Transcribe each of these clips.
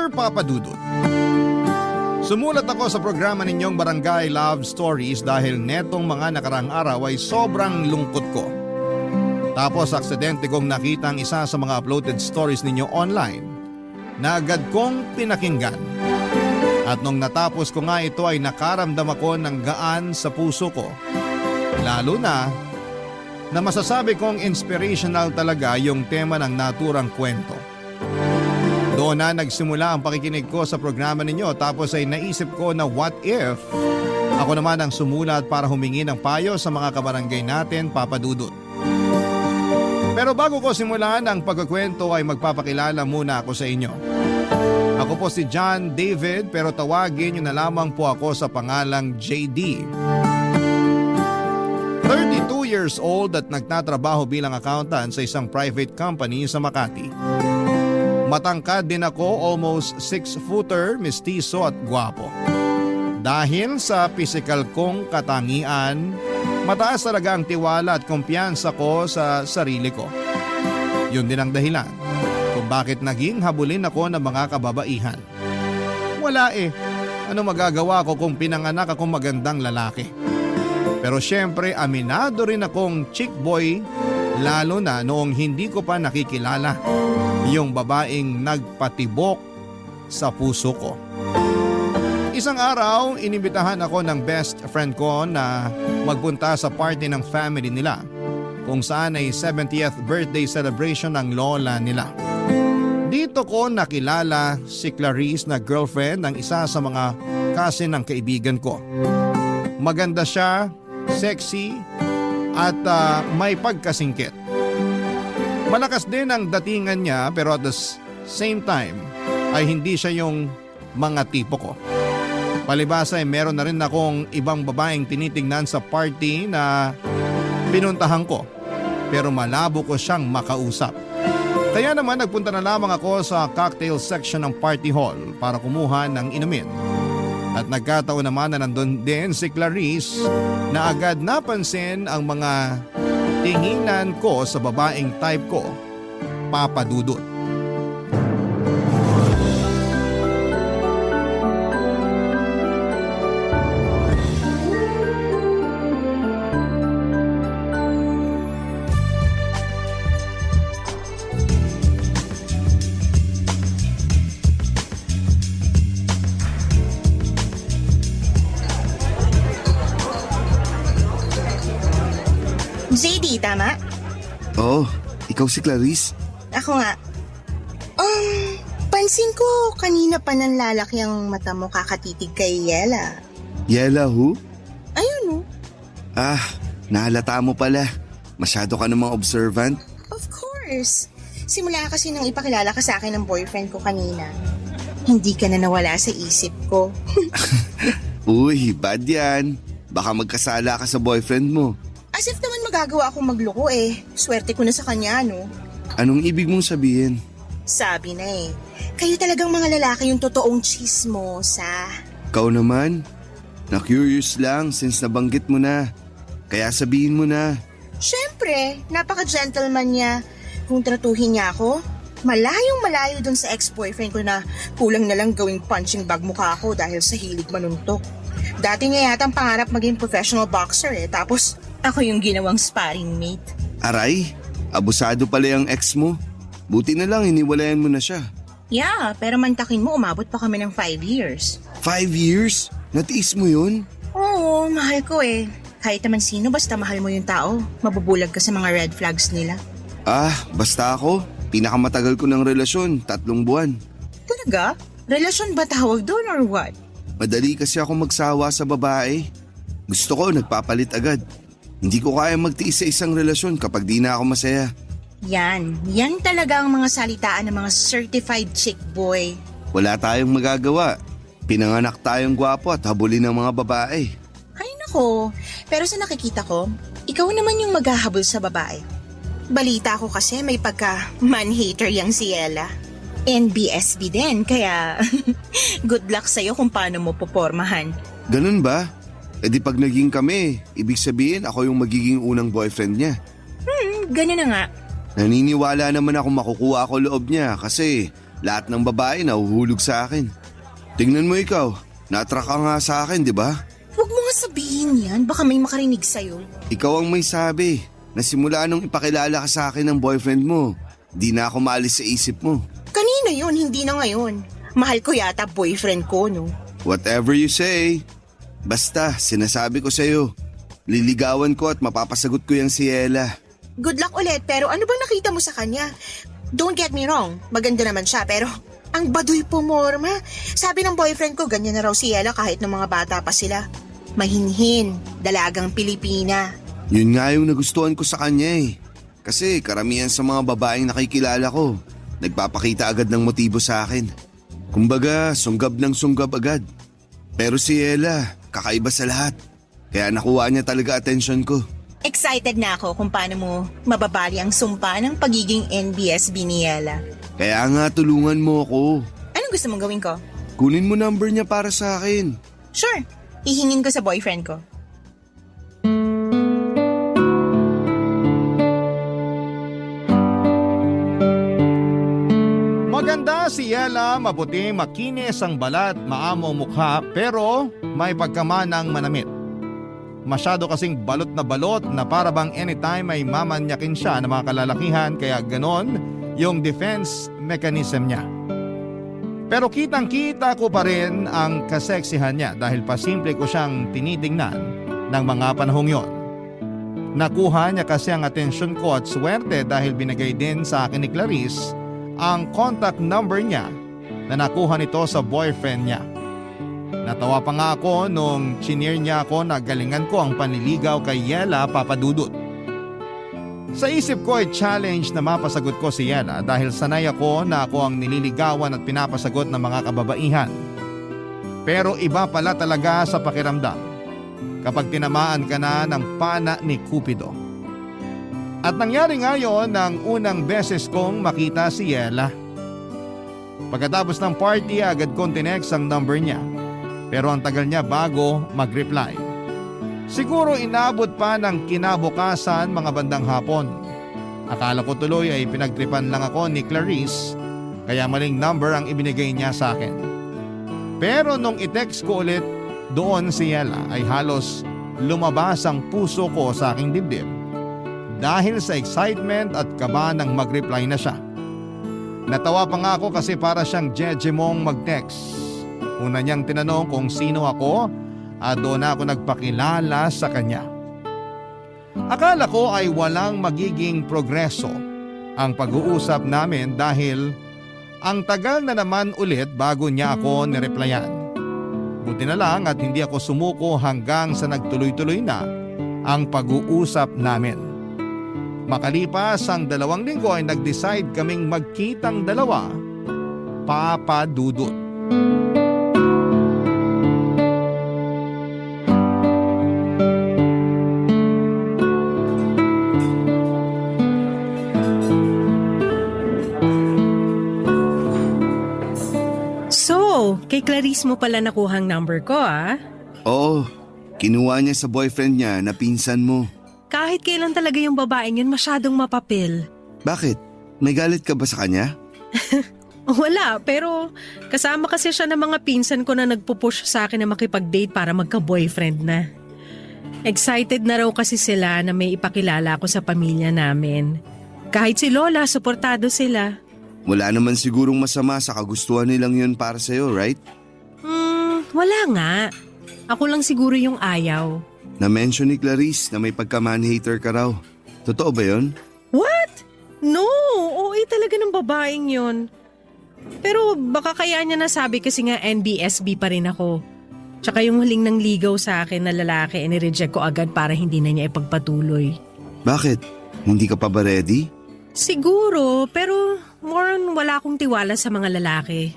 Dear Papa Dudut, sumulat ako sa programa ninyong Barangay Love Stories dahil netong mga nakarang araw ay sobrang lungkot ko. Tapos aksidente kong nakita ang isa sa mga uploaded stories ninyo online na agad kong pinakinggan. At nung natapos ko nga ito ay nakaramdam ako ng gaan sa puso ko. Lalo na masasabi kong inspirational talaga yung tema ng naturang kwento. Doon na nagsimula ang pakikinig ko sa programa ninyo tapos ay naisip ko na what if ako naman ang sumulat para humingi ng payo sa mga kabarangay natin, Papa Dudut. Pero bago ko simulan ang pagkukwento ay magpapakilala muna ako sa inyo. Ako po si John David pero tawagin niyo na lamang po ako sa pangalang JD. 32 years old at nagtatrabaho bilang accountant sa isang private company sa Makati. Matangkad din ako, almost 6-footer, mestizo at gwapo. Dahil sa physical kong katangian, mataas talaga ang tiwala at kumpiyansa ko sa sarili ko. Yun din ang dahilan kung bakit naging habulin ako ng mga kababaihan. Wala ano magagawa ko kung pinanganak akong magandang lalaki? Pero syempre aminado rin akong chick boy lalo na noong hindi ko pa nakikilala yung babaeng nagpatibok sa puso ko. Isang araw, inimbitahan ako ng best friend ko na magpunta sa party ng family nila kung saan ay 70th birthday celebration ng lola nila. Dito ko nakilala si Clarice na girlfriend ng isa sa mga cousin ng kaibigan ko. Maganda siya, sexy at may pagkasingkit. Malakas din ang datingan niya pero at the same time ay hindi siya yung mga tipo ko. Palibasa ay meron na rin akong ibang babaeng tinitingnan sa party na pinuntahan ko pero malabo ko siyang makausap. Kaya naman nagpunta na lamang ako sa cocktail section ng party hall para kumuha ng inumin. At nagkataon naman na nandun din si Clarice na agad napansin ang mga tinginan ko sa babaeng type ko, Papa Dudut. JD, tama? Oo, ikaw si Clarice? Ako nga. Pansin ko kanina pa nang lalaki ang mata mo kakatitig kay Yela. Yela who? Ayun Nahalata mo pala. Masyado ka namang observant. Of course. Simula kasi nang ipakilala ka sa akin ng boyfriend ko kanina. Hindi ka na nawala sa isip ko. Uy, bad yan. Baka magkasala ka sa boyfriend mo. As if naman magagawa akong magloko Swerte ko na sa kanya, no? Anong ibig mong sabihin? Sabi na kayo talagang mga lalaki yung totoong chismosa. Kau naman? Na-curious lang since nabanggit mo na. Kaya sabihin mo na. Siyempre, napaka-gentleman niya. Kung tratuhin niya ako, malayong malayo dun sa ex-boyfriend ko na kulang na lang gawing punching bag mukha ako dahil sa hilig manuntok. Dati niya yata ang pangarap maging professional boxer tapos ako yung ginawang sparring mate. Aray, abusado pala yung ex mo. Buti na lang iniwalayan mo na siya. Yeah, pero mantakin mo umabot pa kami ng 5 years. 5 years? Natiis mo yun? Oo, mahal ko Kahit naman sino basta mahal mo yung tao, mabubulag ka sa mga red flags nila. Basta ako. Pinakamatagal ko ng relasyon, 3 buwan. Talaga? Relasyon ba tawag doon or what? Madali kasi ako magsawa sa babae. Gusto ko nagpapalit agad. Hindi ko kaya magtiis sa isang relasyon kapag di na ako masaya. Yan talaga ang mga salitaan ng mga certified chick boy. Wala tayong magagawa. Pinanganak tayong gwapo at habulin ng mga babae. Ay nako, pero sa nakikita ko, ikaw naman yung maghahabol sa babae. Balita ko kasi may pagka man-hater yang si Ella. NBSB din, kaya good luck sa'yo kung paano mo popormahan. Ganun ba? E di pag naging kami, ibig sabihin ako yung magiging unang boyfriend niya. Ganun na nga. Naniniwala naman ako makukuha ako loob niya kasi Lahat ng babae nahuhulog sa akin. Tingnan mo ikaw, na-attract ka nga sa akin, di ba? Huwag mo nga sabihin yan, baka may makarinig sa'yo. Ikaw ang may sabi na simula nung ipakilala ka sa akin ng boyfriend mo, di na ako maalis sa isip mo. Kanina yun, hindi na ngayon. Mahal ko yata boyfriend ko, no? Whatever you say. Basta, sinasabi ko sa'yo, liligawan ko at mapapasagot ko yung si Ella. Good luck ulit, pero ano bang nakita mo sa kanya? Don't get me wrong, maganda naman siya, pero ang baduy pumorma. Sabi ng boyfriend ko, ganyan na raw si Ella kahit ng mga bata pa sila. Mahinhin, dalagang Pilipina. Yun nga yung nagustuhan ko sa kanya eh. Kasi karamihan sa mga babaeng nakikilala ko, nagpapakita agad ng motibo sa akin. Kumbaga, sunggab ng sunggab agad. Pero si Ella, kakaiba sa lahat. Kaya nakuha niya talaga atensyon ko. Excited na ako kung paano mo mababali ang sumpa ng pagiging NBSB ni Ella. Kaya nga tulungan mo ako. Anong gusto mong gawin ko? Kunin mo number niya para sa akin. Sure, hihingin ko sa boyfriend ko. Maganda si Ella, maputi, makinis ang balat, maamo mukha, pero may pagkamanang manamit. Masyado kasing balot na para bang anytime ay mamanyakin siya ng mga kalalakihan, kaya ganon yung defense mechanism niya. Pero kitang-kita ko pa rin ang kaseksihan niya dahil pasimple ko siyang tinitingnan ng mga panahong yon. Nakuha niya kasi ang atensyon ko at swerte dahil binigay din sa akin ni Clarice ang contact number niya na nakuha nito sa boyfriend niya. Natawa pa nga ako nung chinir niya ako na galingan ko ang panliligaw kay Yela Papadudut. Sa isip ko ay challenge na mapasagot ko si Yela dahil sanay ako na ako ang nililigawan at pinapasagot ng mga kababaihan. Pero iba pala talaga sa pakiramdam kapag tinamaan ka na ng pana ni Cupido. At nangyari nga yon nang unang beses kong makita si Yela. Pagkatapos ng party agad kong tinext ang number niya. Pero ang tagal niya bago mag-reply. Siguro inabot pa ng kinabukasan mga bandang hapon. Akala ko tuloy ay pinagtripan lang ako ni Clarice kaya maling number ang ibinigay niya sa akin. Pero nung i-text ko ulit doon si Yela ay halos lumabas ang puso ko sa aking dibdib dahil sa excitement at kaba nang mag-reply na siya. Natawa pa nga ako kasi para siyang jejemong mag-text. Una niyang tinanong kung sino ako at doon ako nagpakilala sa kanya. Akala ko ay walang magiging progreso ang pag-uusap namin dahil ang tagal na naman ulit bago niya ako nireplyan. Buti na lang at hindi ako sumuko hanggang sa nagtuloy-tuloy na ang pag-uusap namin. Makalipas ang 2 linggo ay nag-decide kaming magkitang dalawa, Papadudut. Kay Clarice mo pala nakuhang number ko Oo, kinuha niya sa boyfriend niya na pinsan mo. Kahit kailan talaga yung babaeng yun masyadong mapapil. Bakit? May galit ka ba sa kanya? Wala, pero kasama kasi siya ng mga pinsan ko na nagpupush sa akin na makipag-date para magka-boyfriend na. Excited na raw kasi sila na may ipakilala ko sa pamilya namin. Kahit si Lola, suportado sila. Wala naman sigurong masama sa kagustuhan nilang yun para sa'yo, right? Wala nga. Ako lang siguro yung ayaw. Na-mention ni Clarice na may pagka-man-hater ka raw. Totoo ba yun? What? No, OA talaga ng babaeng yun. Pero baka kaya niya nasabi kasi nga NBSB pa rin ako. Tsaka yung huling nang ligaw sa akin na lalaki nireject ko agad para hindi na niya ipagpatuloy. Bakit? Hindi ka pa ba ready? Siguro, pero more on wala akong tiwala sa mga lalaki.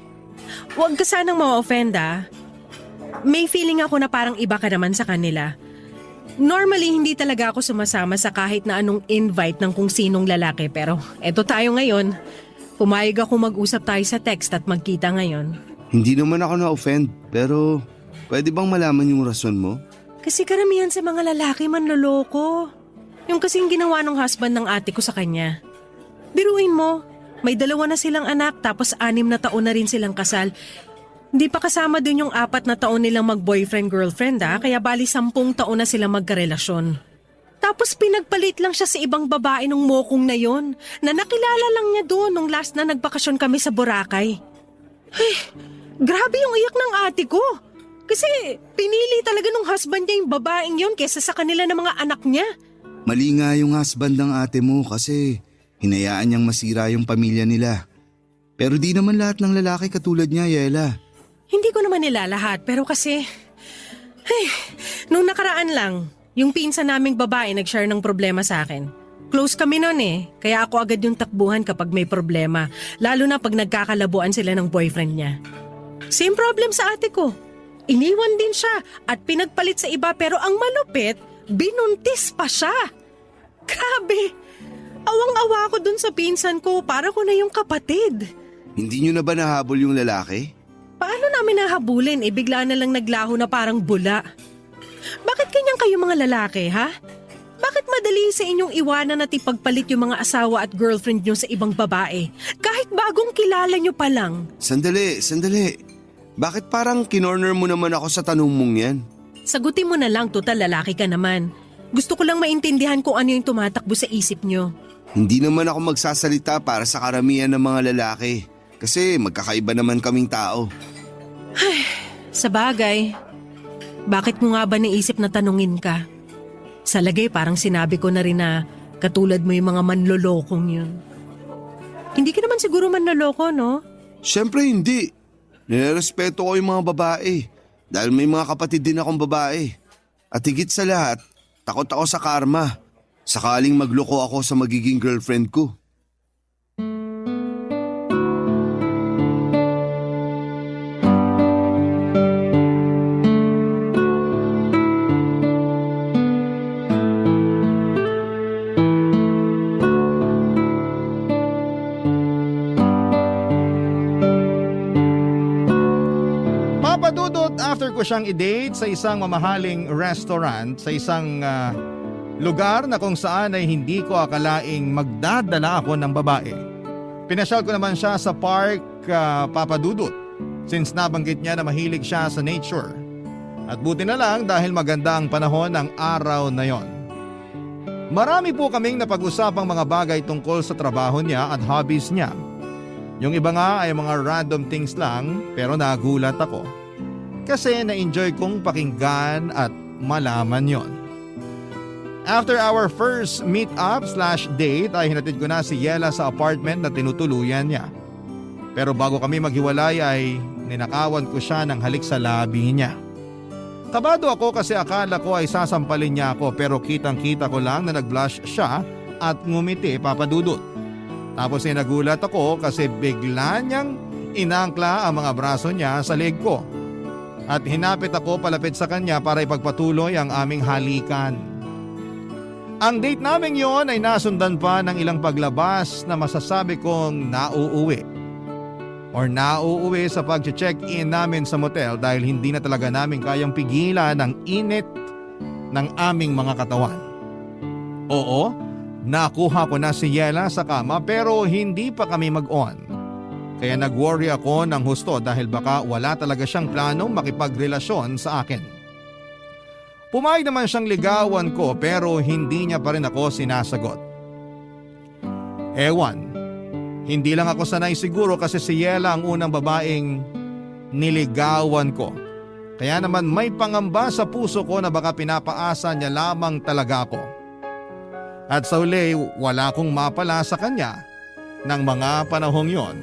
Huwag ka sanang ma-offend May feeling ako na parang iba ka naman sa kanila. Normally, hindi talaga ako sumasama sa kahit na anong invite ng kung sinong lalaki pero eto tayo ngayon. Pumayag ako mag-usap tayo sa text at magkita ngayon. Hindi naman ako na-offend pero pwede bang malaman yung rason mo? Kasi karamihan sa mga lalaki manloloko. Yung kasing ginawa ng husband ng ate ko sa kanya. Biruin mo, May 2 na silang anak tapos 6 na taon na rin silang kasal. Hindi pa kasama dun yung 4 na taon nilang mag-boyfriend-girlfriend kaya bali 10 taon na silang magkarelasyon. Tapos pinagpalit lang siya sa ibang babae nung mokong na yon na nakilala lang niya doon nung last na nagbakasyon kami sa Boracay. Ay, grabe yung iyak ng ate ko. Kasi pinili talaga nung husband niya yung babaeng yon kesa sa kanila ng mga anak niya. Mali nga yung husband ng ate mo kasi hinayaan niyang masira yung pamilya nila. Pero di naman lahat ng lalaki katulad niya, Yela. Hindi ko naman nila lahat pero kasi... Ay, nung nakaraan lang, yung pinsan naming babae nag-share ng problema sa akin. Close kami noon kaya ako agad yung takbuhan kapag may problema. Lalo na pag nagkakalabuan sila ng boyfriend niya. Same problem sa ate ko. Iniwan din siya at pinagpalit sa iba pero ang malupit, binuntis pa siya. Grabe! Awang-awa ko dun sa pinsan ko, para ko na yung kapatid. Hindi niyo na ba nahabol yung lalaki? Paano namin nahabulin? Bigla na lang naglaho na parang bula. Bakit ganyan kayo mga lalaki, ha? Bakit madali sa inyong iwanan at ipagpalit yung mga asawa at girlfriend nyo sa ibang babae? Kahit bagong kilala nyo pa lang. Sandali. Bakit parang kinorner mo naman ako sa tanong mong yan? Sagutin mo na lang, total lalaki ka naman. Gusto ko lang maintindihan kung ano yung tumatakbo sa isip nyo. Hindi naman ako magsasalita para sa karamihan ng mga lalaki. Kasi magkakaiba naman kaming tao. Sa bagay, bakit mo nga ba naisip na tanungin ka? Sa lagay parang sinabi ko na rin na katulad mo yung mga manlolokong yun. Hindi ka naman siguro manloloko, no? Siyempre hindi. Nirerespeto ko yung mga babae dahil may mga kapatid din akong babae. At higit sa lahat, takot ako sa karma. Sakaling magloko ako sa magiging girlfriend ko. Papadudot after ko siyang i-date sa isang mamahaling restaurant sa isang lugar na kung saan ay hindi ko akalaing magdadala ako ng babae. Pinasyal ko naman siya sa park, Papadudot, since nabanggit niya na mahilig siya sa nature. At buti na lang dahil maganda ang panahon ng araw na yon. Marami po kaming napag-usapang mga bagay tungkol sa trabaho niya at hobbies niya. Yung iba nga ay mga random things lang pero nagulat ako. Kasi na-enjoy kong pakinggan at malaman yon. After our first meet-up/date ay hinatid ko na si Yela sa apartment na tinutuluyan niya. Pero bago kami maghiwalay ay ninakawan ko siya ng halik sa labi niya. Kabado ako kasi akala ko ay sasampalin niya ako pero kitang-kita ko lang na nag-blush siya at ngumiti, Papadudot. Tapos ay nagulat ako kasi bigla niyang inangkla ang mga braso niya sa leg ko. At hinapit ako palapit sa kanya para ipagpatuloy ang aming halikan. Ang date namin yon ay nasundan pa ng ilang paglabas na masasabi kong nauuwi. Or nauuwi sa pag-check-in namin sa motel dahil hindi na talaga namin kayang pigilan ang init ng aming mga katawan. Oo, nakuha ko na si Yela sa kama pero hindi pa kami mag-on. Kaya nag-worry ako ng husto dahil baka wala talaga siyang planong makipagrelasyon sa akin. Pumayag naman siyang ligawan ko pero hindi niya pa rin ako sinasagot. Ewan, hindi lang ako sanay siguro kasi si Yela ang unang babaeng niligawan ko. Kaya naman may pangamba sa puso ko na baka pinapaasa niya lamang talaga ako. At sa huli, wala akong mapala sa kanya ng mga panahong yon,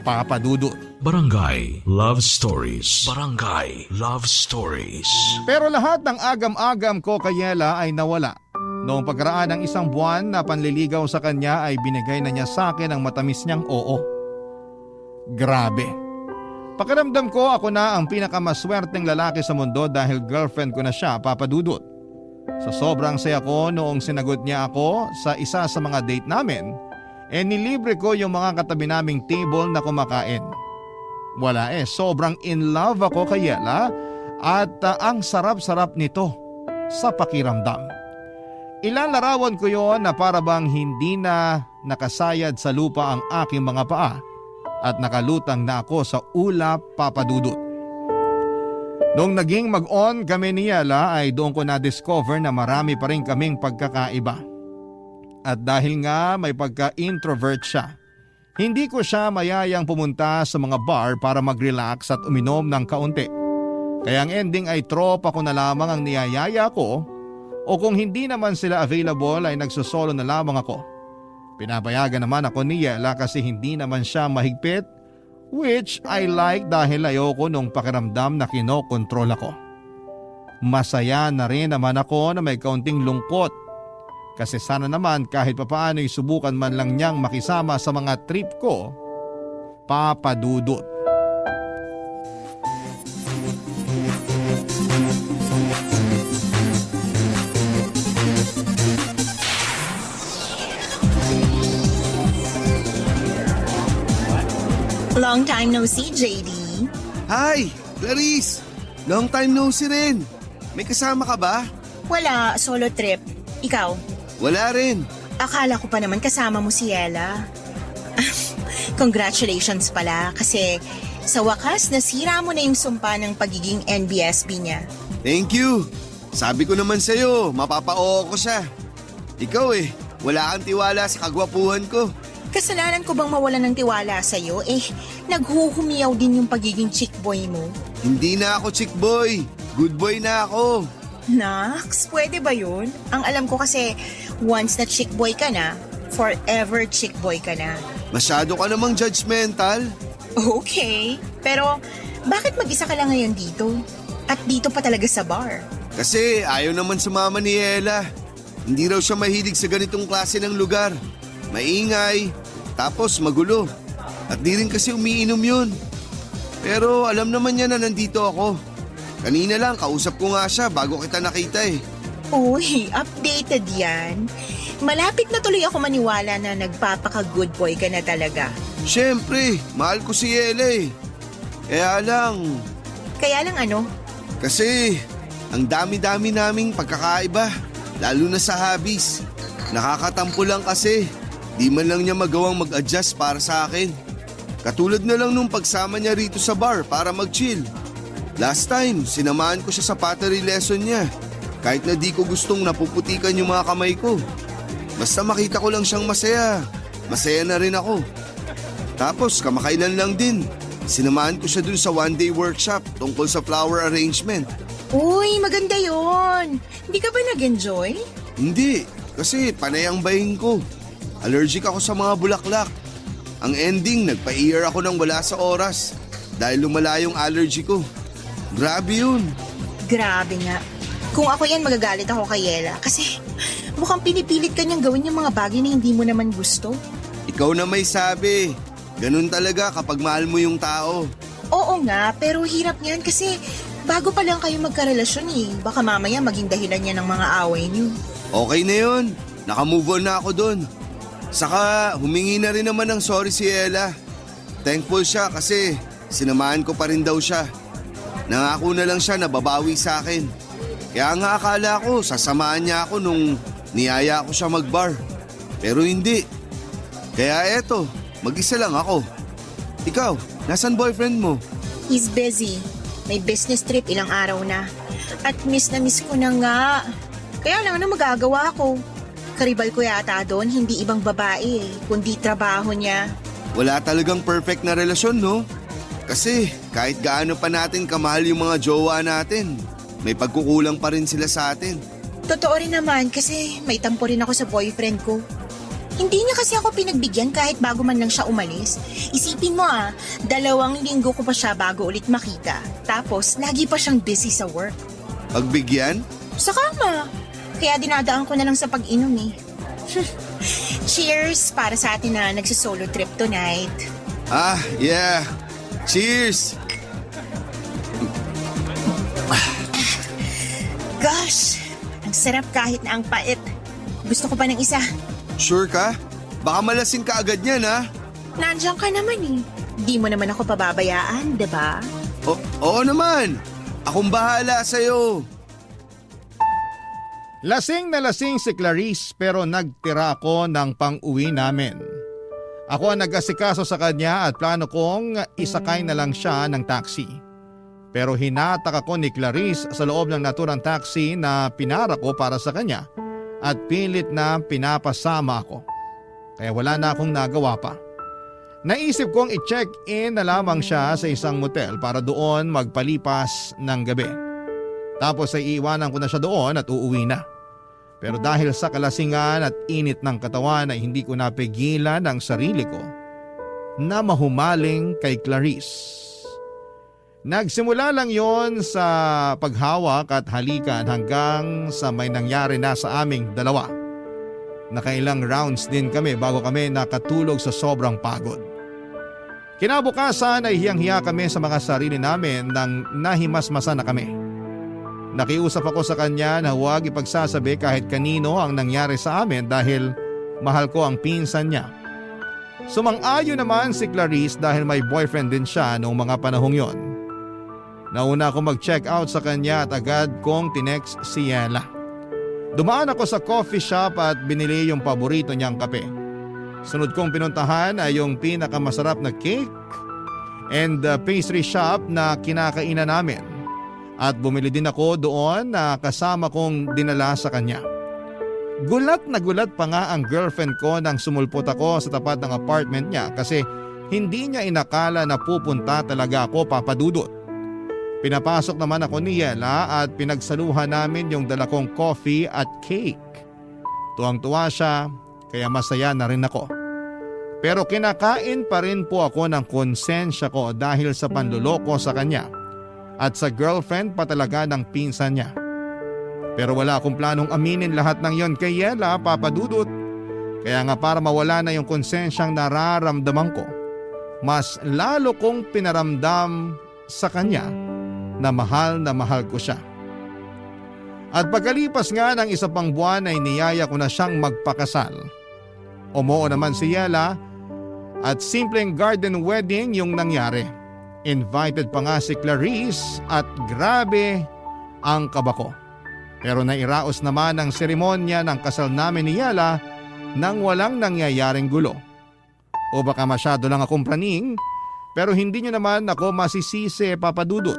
Papadudot. Barangay Love Stories. Barangay Love Stories. Pero lahat ng agam-agam ko kay Yela ay nawala. Noong pagkaraan ng isang buwan na panliligaw sa kanya ay binigay na niya sa akin ang matamis niyang oo. Grabe. Pakiramdam ko ako na ang pinakamaswerteng lalaki sa mundo dahil girlfriend ko na siya, Papadudot. Sa sobrang saya ko noong sinagot niya ako sa isa sa mga date namin, nilibre ko yung mga katabi naming table na kumakain. Wala sobrang in love ako kay Yela at ang sarap-sarap nito sa pakiramdam. Ilalarawan ko yon na para bang hindi na nakasayad sa lupa ang aking mga paa at nakalutang na ako sa ulap papadudot. Nung naging mag-on kami ni Yela ay doon ko na-discover na marami pa rin kaming pagkakaiba. At dahil nga may pagka-introvert siya, hindi ko siya mayayang pumunta sa mga bar para mag-relax at uminom ng kaunti. Kaya ang ending ay tropa ko na lamang ang niyayaya ko o kung hindi naman sila available ay nagsusolo na lamang ako. Pinapayagan naman ako ni Yela kasi hindi naman siya mahigpit, which I like dahil ayoko nung pakiramdam na kinokontrol ako. Masaya na rin naman ako na may kaunting lungkot kasi sana naman kahit papaano'y subukan man lang niyang makisama sa mga trip ko, papadudot. Long time no see, JD. Hi, Clarice! Long time no see rin. May kasama ka ba? Wala, solo trip. Ikaw? Wala rin. Akala ko pa naman kasama mo si Yela. Congratulations pala kasi sa wakas nasira mo na yung sumpa ng pagiging NBSB niya. Thank you. Sabi ko naman sa'yo, mapapa-oo ko siya. Ikaw wala kang tiwala sa kagwapuhan ko. Kasalanan ko bang mawalan ng tiwala sa'yo? Naghuhumiyaw din yung pagiging chick boy mo. Hindi na ako chick boy. Good boy na ako. Nax, pwede ba yun? Ang alam ko kasi once na chick boy ka na, forever chick boy ka na. Masyado ka namang judgmental. Okay, pero bakit mag-isa ka lang ngayon dito? At dito pa talaga sa bar? Kasi ayaw naman sumama ni Ella. Hindi raw siya mahilig sa ganitong klase ng lugar. Maingay, tapos magulo. At di rin kasi umiinom yun. Pero alam naman niya na nandito ako. Kanina lang, kausap ko nga siya bago kita nakita Uy, updated yan. Malapit na tuloy ako maniwala na nagpapaka-good boy ka na talaga. Siyempre, mahal ko si Ella Kaya lang... Kaya lang ano? Kasi, ang dami-dami naming pagkakaiba. Lalo na sa hobbies. Nakakatampo lang kasi. Di man lang niya magawang mag-adjust para sa akin. Katulad na lang nung pagsama niya rito sa bar para mag-chill. Last time, sinamahan ko siya sa pottery lesson niya. Kahit na di ko gustong napuputikan yung mga kamay ko. Basta makita ko lang siyang masaya. Masaya na rin ako. Tapos kamakailan lang din. Sinamahan ko siya dun sa one-day workshop tungkol sa flower arrangement. Uy, maganda yon. Hindi ka ba nag-enjoy? Hindi, kasi panay ang bahin ko. Allergic ako sa mga bulaklak. Ang ending, nagpa-ear ako ng wala sa oras dahil lumala yung allergy ko. Grabe yun. Grabe nga. Kung ako yan, magagalit ako kay Yela kasi mukhang pinipilit ka niyang gawin yung mga bagay na hindi mo naman gusto. Ikaw na may sabi. Ganun talaga kapag mahal mo yung tao. Oo nga, pero hirap niyan kasi bago pa lang kayo magkarelasyon Baka mamaya maging dahilan niya ng mga away niyo. Okay na yun. Nakamove on na ako dun. Saka humingi na rin naman ng sorry si Ella. Thankful siya kasi sinamahan ko pa rin daw siya. Nangako na lang siya na babawi sa akin. Kaya nga akala ko sasamahan niya ako nung niyaya ko siya magbar. Pero hindi. Kaya eto, mag-isa lang ako. Ikaw, nasan boyfriend mo? He's busy. May business trip ilang araw na. At miss na miss ko na nga. Kaya lang ano magagawa ko? Karibal ko yata doon, hindi ibang babae kundi trabaho niya. Wala talagang perfect na relasyon, no? Kasi kahit gaano pa natin kamahal yung mga jowa natin, may pagkukulang pa rin sila sa atin. Totoo rin naman kasi may tampo rin ako sa boyfriend ko. Hindi niya kasi ako pinagbigyan kahit bago man lang siya umalis. Isipin mo 2 linggo ko pa siya bago ulit makita. Tapos lagi pa siyang busy sa work. Pagbigyan? Sa kama. Kaya dinadaan ko na lang sa pag-inom Cheers para sa atin na nagsisolo trip tonight. Ah, yeah. Cheers! Gosh, ang sarap kahit na ang pait. Gusto ko pa ng isa. Sure ka? Baka malasing ka agad yan, ha? Nandiyan ka naman Di mo naman ako pababayaan, diba? Oo naman. Akong bahala sa'yo. Lasing na lasing si Clarice pero nagtira ako ng pang-uwi namin. Ako ang nag-asikaso sa kanya at plano kong isakay na lang siya ng taxi. Pero hinatak ako ni Clarice sa loob ng naturang taxi na pinara ko para sa kanya at pilit na pinapasama ako. Kaya wala na akong nagawa pa. Naisip kong i-check-in na lamang siya sa isang motel para doon magpalipas ng gabi. Tapos ay iiwanan ko na siya doon at uuwi na. Pero dahil sa kalasingan at init ng katawan ay hindi ko napigilan ang sarili ko na mahumaling kay Clarice. Nagsimula lang yon sa paghawak at halikan hanggang sa may nangyari na sa aming dalawa. Nakailang rounds din kami bago kami nakatulog sa sobrang pagod. Kinabukasan ay hiyang-hiya kami sa mga sarili namin nang nahimasmasa na kami. Nakiusap ako sa kanya na huwag ipagsasabi kahit kanino ang nangyari sa amin dahil mahal ko ang pinsan niya. Sumang-ayon naman si Clarice dahil may boyfriend din siya noong mga panahong yon. Nauna ako mag-check out sa kanya at agad kong tinext si Yela. Dumaan ako sa coffee shop at binili yung paborito niyang kape. Sunod kong pinuntahan ay yung pinakamasarap na cake and pastry shop na kinakainan namin. At bumili din ako doon na kasama kong dinala sa kanya. Gulat na gulat pa nga ang girlfriend ko nang sumulpot ako sa tapat ng apartment niya kasi hindi niya inakala na pupunta talaga ako, Papa Dudut. Pinapasok naman ako ni Yela at pinagsaluhan namin yung dala kong coffee at cake. Tuwang-tuwa siya kaya masaya na rin ako. Pero kinakain pa rin po ako ng konsensya ko dahil sa panluloko sa kanya at sa girlfriend pa talaga ng pinsan niya. Pero wala akong planong aminin lahat ng yon kay Yela, Papa Dudut. Kaya nga para mawala na yung konsensyang nararamdaman ko, mas lalo kong pinaramdam sa kanya na mahal ko siya. At pagkalipas nga ng isa pang buwan ay niyaya ko na siyang magpakasal. Umuo naman si Yela at simpleng garden wedding yung nangyari. Invited pa nga si Clarice at grabe ang kaba ko. Pero nairaos naman ang seremonya ng kasal namin ni Yela nang walang nangyayaring gulo. O baka masyado lang akong praning pero hindi niyo naman ako masisisi, Papa Dudut.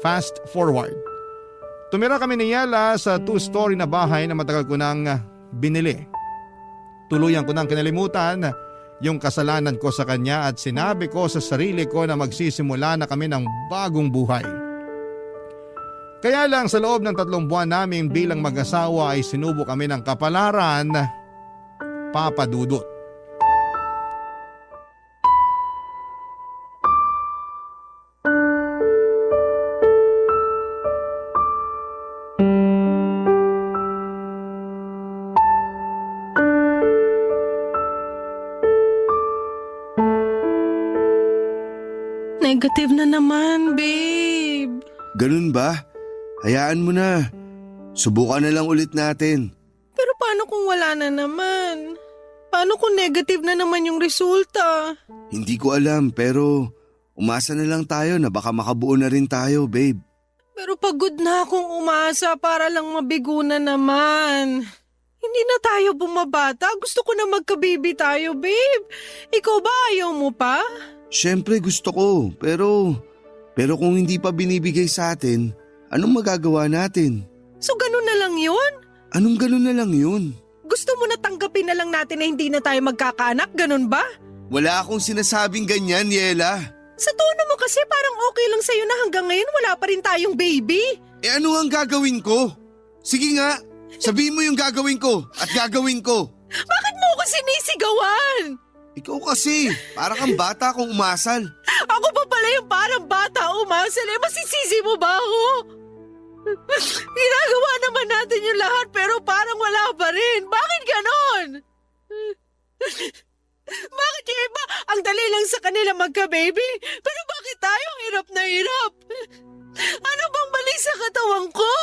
Fast forward. Tumira kami ni Yela sa 2-story na bahay na matagal ko nang binili. Tuluyan ko nang kinalimutan yung kasalanan ko sa kanya at sinabi ko sa sarili ko na magsisimula na kami ng bagong buhay. Kaya lang sa loob ng 3 buwan namin bilang mag-asawa ay sinubo kami ng kapalaran, Papa Dudut. Negative na naman, babe. Ganun ba? Hayaan mo na. Subukan na lang ulit natin. Pero paano kung wala na naman? Paano kung negative na naman yung resulta? Hindi ko alam pero umasa na lang tayo na baka makabuo na rin tayo, babe. Pero pagod na akong umasa para lang mabigo na naman. Hindi na tayo bumabata. Gusto ko na magka-baby tayo, babe. Ikaw ba ayaw mo pa? Siyempre gusto ko pero kung hindi pa binibigay sa atin, anong magagawa natin? So ganun na lang yun? Anong ganun na lang yun? Gusto mo na tanggapin na lang natin na hindi na tayo magkakaanak, ganun ba? Wala akong sinasabing ganyan, Yela. Sa tono mo kasi parang okay lang sa'yo na hanggang ngayon wala pa rin tayong baby. Eh ano ang gagawin ko? Sige nga, sabihin mo yung gagawin ko at gagawin ko. Bakit mo ako sinisigawan? Ikaw kasi, para kang bata kung umasal. Ako pa pala yung parang bata umasal masisisi mo ba ako? Ginagawa naman natin yung lahat pero parang wala pa rin. Bakit ganon? Bakit yung iba ang dali lang sa kanila magka-baby? Pero bakit tayo hirap na hirap? Ano bang mali sa katawan ko?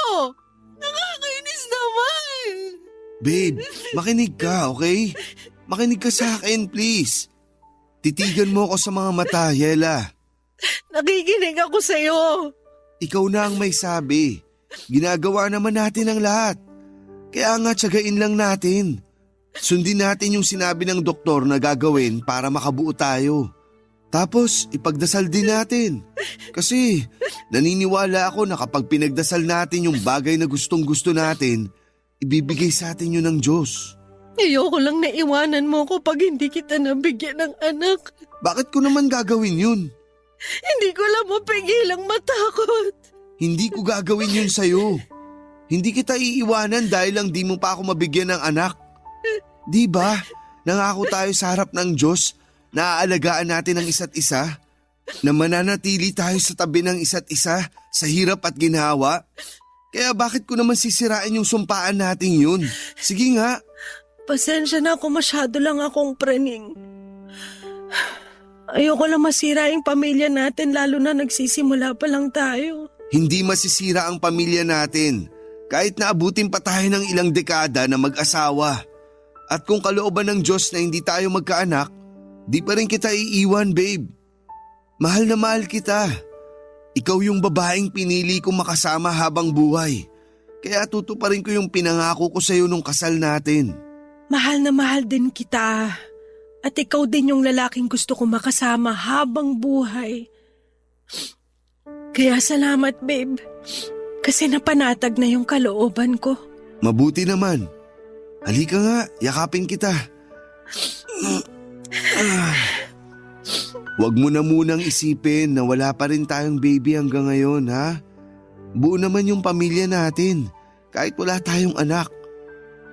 Nakakainis naman. Babe, makinig ka, okay? Makinig ka sa akin, please. Titigan mo ako sa mga mata, Yela. Nakikinig ako sa'yo. Ikaw na ang may sabi. Ginagawa naman natin ang lahat. Kaya nga tiyagain lang natin. Sundin natin yung sinabi ng doktor na gagawin para makabuo tayo. Tapos ipagdasal din natin. Kasi naniniwala ako na kapag pinagdasal natin yung bagay na gustong gusto natin, ibibigay sa atin yun ng Diyos. Ayoko lang na iwanan mo ko pag hindi kita nabigyan ng anak. Bakit ko naman gagawin yun? Hindi ko lang mapigilang matakot. Hindi ko gagawin yun sa'yo. Hindi kita iiwanan dahil lang di mo pa ako mabigyan ng anak. Di ba? Nangako tayo sa harap ng Diyos na aalagaan natin ang isa't isa, na mananatili tayo sa tabi ng isa't isa sa hirap at ginhawa. Kaya bakit ko naman sisirain yung sumpaan natin yun? Sige nga. Pasensya na ako, masyado lang akong praning. Ayoko lang masira yung pamilya natin lalo na nagsisimula pa lang tayo. Hindi masisira ang pamilya natin kahit naabutin pa tayo ng ilang dekada na mag-asawa. At kung kalooban ng Diyos na hindi tayo magkaanak, di pa rin kita iiwan, babe. Mahal na mahal kita. Ikaw yung babaeng pinili kong makasama habang buhay. Kaya tutuparin ko yung pinangako ko sa'yo nung kasal natin. Mahal na mahal din kita. At ikaw din yung lalaking gusto ko makasama habang buhay. Kaya salamat, babe. Kasi napanatag na yung kalooban ko. Mabuti naman. Halika nga, yakapin kita. Huwag mo na munang isipin na wala pa rin tayong baby hanggang ngayon, ha? Buo naman yung pamilya natin, kahit wala tayong anak.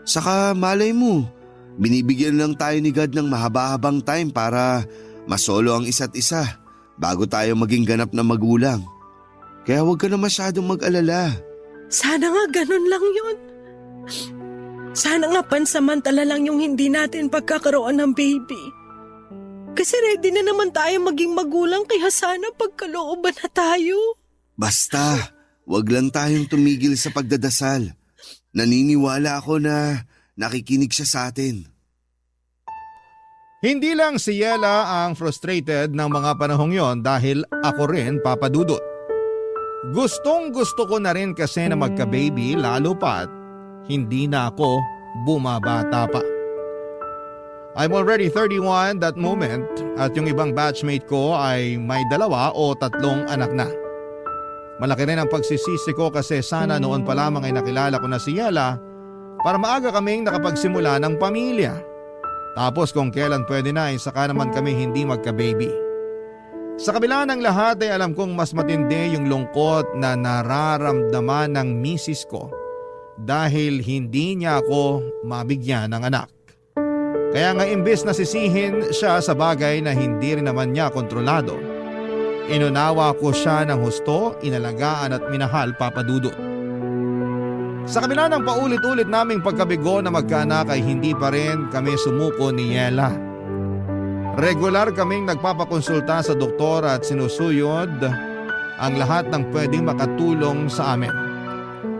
Saka malay mo, binibigyan lang tayo ni God ng mahaba-habang time para masolo ang isa't isa bago tayo maging ganap na magulang. Kaya huwag ka na masyadong mag-alala. Sana nga ganun lang yun. Sana nga pansamantala lang yung hindi natin pagkakaroon ng baby. Kasi ready na naman tayo maging magulang kaya sana pagkalooban na tayo. Basta, huwag lang tayong tumigil sa pagdadasal. Naniniwala ako na nakikinig siya sa atin. Hindi lang si Yela ang frustrated ng mga panahong yon dahil ako rin, Papa Dudut. Gustong gusto ko na rin kasi na magka-baby lalo pat hindi na ako bumabata pa. I'm already 31 that moment at yung ibang batchmate ko ay may 2 o 3 anak na. Malaki rin ang pagsisisi ko kasi sana noon pa lamang ay nakilala ko na si Yela para maaga kaming nakapagsimula ng pamilya. Tapos kung kailan pwede na ay saka naman kami hindi magka-baby. Sa kabila ng lahat ay alam kong mas matindi yung lungkot na nararamdaman ng misis ko dahil hindi niya ako mabigyan ng anak. Kaya nga imbes na sisihin siya sa bagay na hindi rin naman niya kontrolado, inunawa ko siya ng husto, inalagaan at minahal, Papa Dudut. Sa kabila ng paulit-ulit naming pagkabigo na magkaanak ay hindi pa rin kami sumuko ni Yela. Regular kaming nagpapakonsulta sa doktor at sinusuyod ang lahat ng pwedeng makatulong sa amin.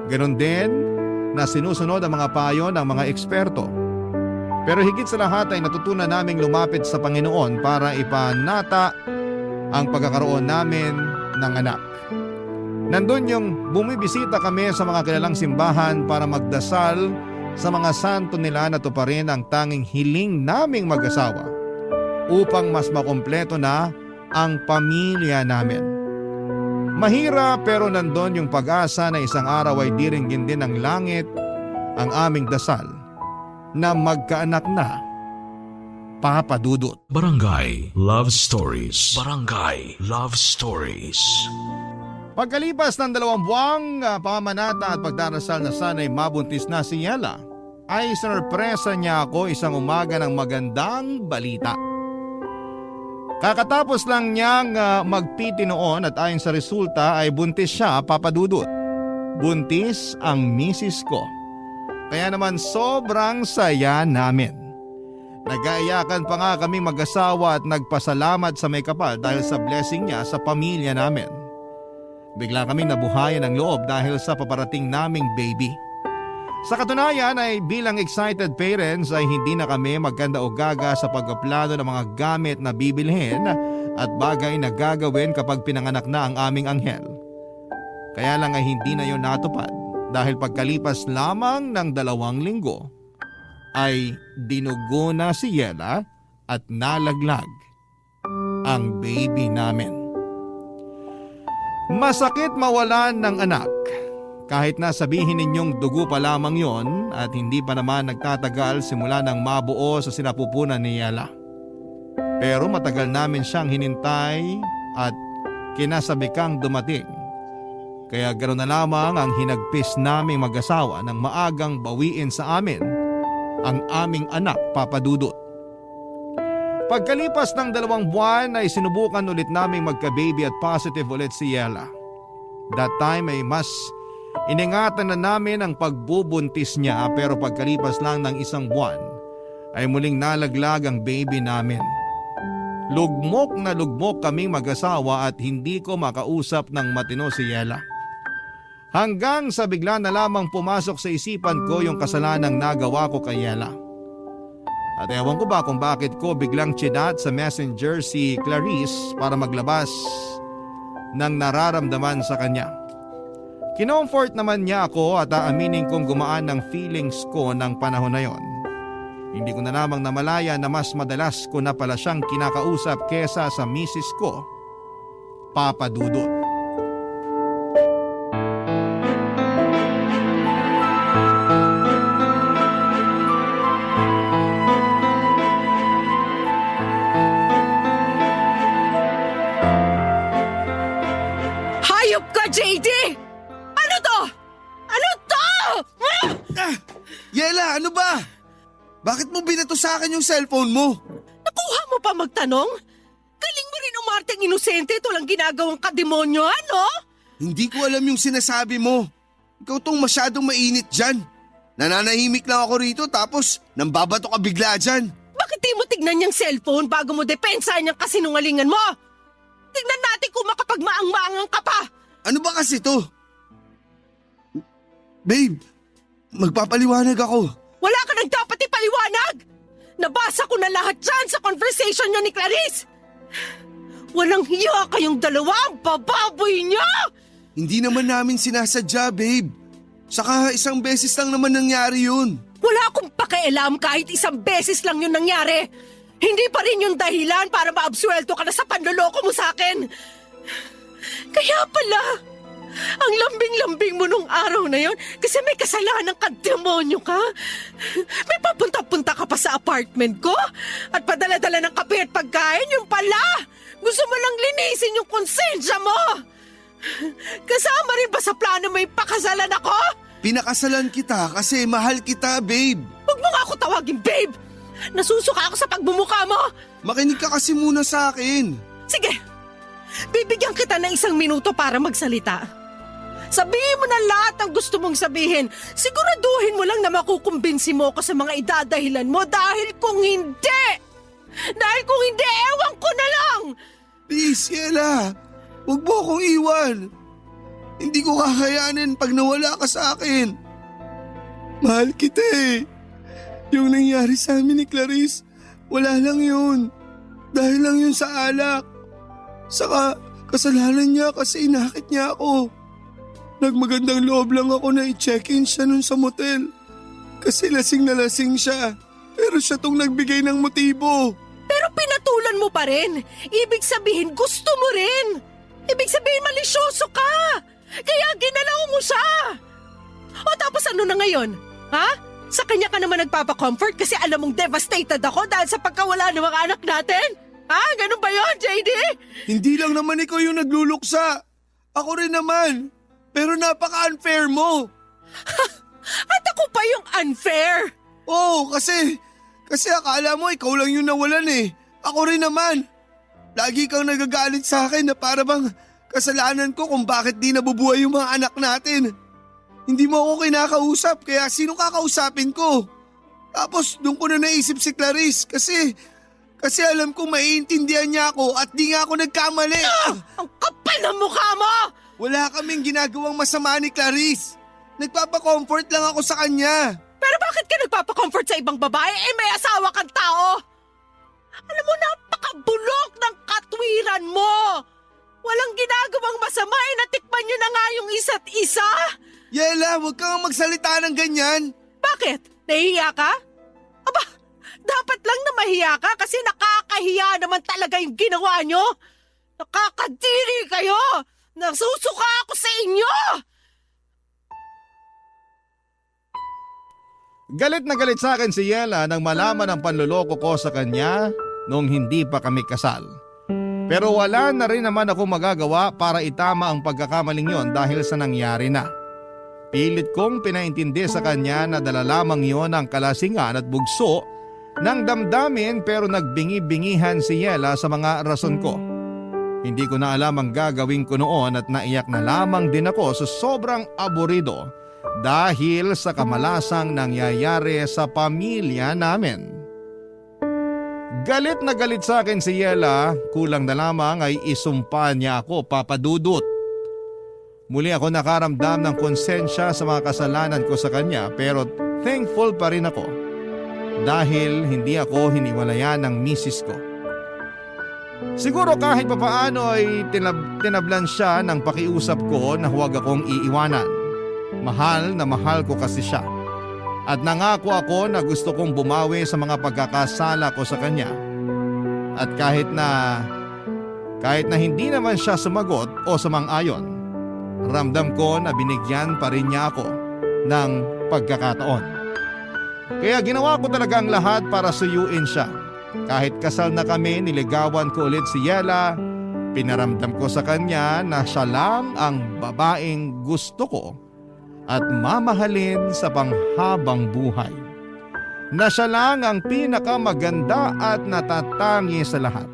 Ganon din na sinusunod ang mga payo ng mga eksperto. Pero higit sa lahat ay natutunan naming lumapit sa Panginoon para ipanata ang pagkakaroon namin ng anak. Nandun yung bumibisita kami sa mga kilalang simbahan para magdasal sa mga santo nila na tuparin ang tanging hiling naming mag-asawa upang mas makumpleto na ang pamilya namin. Mahirap pero nandun yung pag-asa na isang araw ay diringgin din ng langit ang aming dasal na magkaanak na, Papa Dudut. Barangay Love Stories. Barangay Love Stories. Pagkalipas ng 2 buwang pamanata at pagdarasal na sana'y mabuntis na si Yela, ay sorpresa niya ako isang umaga ng magandang balita. Kakatapos lang niyang mag-PT noon at ayon sa resulta ay buntis siya, Papa Dudut. Buntis ang misis ko. Kaya naman sobrang saya namin. Nag-aayakan pa nga kami mag-asawa at nagpasalamat sa may kapal dahil sa blessing niya sa pamilya namin. Bigla kami nabuhayan ng loob dahil sa paparating naming baby. Sa katunayan ay bilang excited parents ay hindi na kami magkanda o gaga sa pagpaplano ng mga gamit na bibilhin at bagay na gagawin kapag pinanganak na ang aming anghel. Kaya lang ay hindi na yon natupad dahil pagkalipas lamang ng 2 linggo ay dinugo na si Yela at nalaglag ang baby namin. Masakit mawalan ng anak. Kahit na sabihin ninyong dugo pa lamang yon at hindi pa naman nagtatagal simula nang mabuo sa sinapupunan ni Yela. Pero matagal namin siyang hinintay at kinasabikang dumating. Kaya ganoon na lamang ang hinagpis naming mag-asawa nang maagang bawiin sa amin ang aming anak, Papa Dudut. Pagkalipas ng 2 buwan ay sinubukan ulit naming magka-baby at positive ulit si Yela. That time ay mas iningatan na namin ang pagbubuntis niya pero pagkalipas lang ng 1 buwan ay muling nalaglag ang baby namin. Lugmok na lugmok kaming mag-asawa at hindi ko makausap ng matino si Yela. Hanggang sa bigla na lamang pumasok sa isipan ko yung kasalanang nagawa ko kay Yela. At ewan ko ba kung bakit ko biglang chinat sa messenger si Clarice para maglabas ng nararamdaman sa kanya. Kinomfort naman niya ako at aaminin kong gumaan ng feelings ko ng panahon na yon. Hindi ko na lamang namalaya na mas madalas ko na pala siyang kinakausap kesa sa misis ko, Papa Dudut. Hayop ka, JD! Ano to? Ano to? Yela, ano ba? Bakit mo binato sa akin yung cellphone mo? Nakuha mo pa magtanong? Galing mo rin umarteng inosente, ito lang ginagawang kademonyo, ano? Hindi ko alam yung sinasabi mo. Ikaw tong masyadong mainit dyan. Nananahimik lang ako rito tapos nambabato ka bigla dyan. Bakit di mo tignan yung cellphone bago mo depensahan yung kasinungalingan mo? Tignan natin kung makapagmaang-maangang ka pa! Ano ba kasi to? Babe, magpapaliwanag ako. Wala ka nang dapat ipaliwanag! Nabasa ko na lahat dyan sa conversation niya ni Clarice! Walang hiya kayong dalawa, ang bababoy niyo! Hindi naman namin sinasadya, babe. Saka 1 beses lang naman nangyari yun. Wala akong pakialam kahit 1 beses lang yun nangyari. Hindi pa rin yung dahilan para maabsuelto ka na sa panloloko mo sa akin. Kaya pala, ang lambing-lambing mo nung araw na yon kasi may kasalanan ka, demonyo ka. May papunta-punta ka pa sa apartment ko at padala-dala ng kape at pagkain, yung pala. Gusto mo lang linisin yung konsensya mo. Kasama rin ba sa plano may pakasalan ako? Pinakasalan kita kasi mahal kita, babe. Huwag mo nga ako tawagin, babe. Nasusuka ako sa pagbumuka mo. Makinig ka kasi muna sa akin. Sige, bibigyan kita ng 1 minuto para magsalita. Sabihin mo na lahat ng gusto mong sabihin. Siguraduhin mo lang na makukumbinsi mo ako sa mga idadahilan mo dahil kung hindi, ewan ko na lang. Please, Yela. Huwag mo akong iwan. Hindi ko kakayanin pag nawala ka sa akin. Mahal kita eh. Yung nangyari sa amin ni Clarice, wala lang yun. Dahil lang yun sa alak. Saka kasalanan niya kasi inakit niya ako. Nagmagandang loob lang ako na i-check-in siya nun sa motel. Kasi lasing na lasing siya. Pero siya tong nagbigay ng motibo. Pero pinatulan mo pa rin. Ibig sabihin gusto mo rin. Ibig sabihin malisyoso ka. Kaya ginalaw mo siya. O tapos ano na ngayon? Ha? Sa kanya ka naman nagpapa-comfort kasi alam mong devastated ako dahil sa pagkawala ng mga anak natin? Ha? Ganun ba yon, JD? Hindi lang naman ikaw yung nagluluksa. Ako rin naman. Pero napaka-unfair mo. At ako pa yung unfair? Oo, kasi akala mo ikaw lang yung nawalan eh. Ako rin naman. Lagi kang nagagalit sa akin na para bang kasalanan ko kung bakit di nabubuhay yung mga anak natin. Hindi mo ako kinakausap kaya sino kakausapin ko? Tapos doon ko na naisip si Clarice kasi alam ko maiintindihan niya ako at di nga ako nagkamali. Ang kapal ng mukha mo! Wala kaming ginagawang masama ni Clarice. Nagpapa-comfort lang ako sa kanya. Pero bakit ka nagpapa-comfort sa ibang babae? Eh may asawa kang tao! Alam mo, napakabulok ng katwiran mo! Walang ginagawang masama, natikman nyo na nga yung isa't isa! Yela, huwag kang magsalita ng ganyan. Bakit? Nahihiya ka? Aba, dapat lang na mahiya ka kasi nakakahiya naman talaga yung ginawa nyo. Nakakadiri kayo! Nasusuka ako sa inyo! Galit na galit sa akin si Yela nang malaman ang panluloko ko sa kanya noong hindi pa kami kasal. Pero wala na rin naman ako magagawa para itama ang pagkakamaling yon dahil sa nangyari na. Pilit kong pinaintindi sa kanya na dala lamang yon ang kalasingan at bugso ng damdamin pero nagbingi-bingihan si Yela sa mga rason ko. Hindi ko na alam ang gagawin ko noon at naiyak na lamang din ako sa sobrang aburido dahil sa kamalasang nangyayari sa pamilya namin. Galit na galit sa akin si Yela, kulang na lamang ay isumpa niya ako, Papa Dudut. Muli ako nakaramdam ng konsensya sa mga kasalanan ko sa kanya pero thankful pa rin ako dahil hindi ako hiniwalayan ng misis ko. Siguro kahit papaano ay tinablan siya ng pakiusap ko na huwag akong iiwanan. Mahal na mahal ko kasi siya. At nangako ako na gusto kong bumawi sa mga pagkakasala ko sa kanya. At kahit na hindi naman siya sumagot o sumang-ayon, ramdam ko na binigyan pa rin niya ako ng pagkakataon. Kaya ginawa ko talaga ang lahat para suyuin siya. Kahit kasal na kami, niligawan ko ulit si Yela. Pinaramdam ko sa kanya na siya lang ang babaeng gusto ko at mamahalin sa panghabang buhay. Na siya lang ang pinakamaganda at natatangi sa lahat.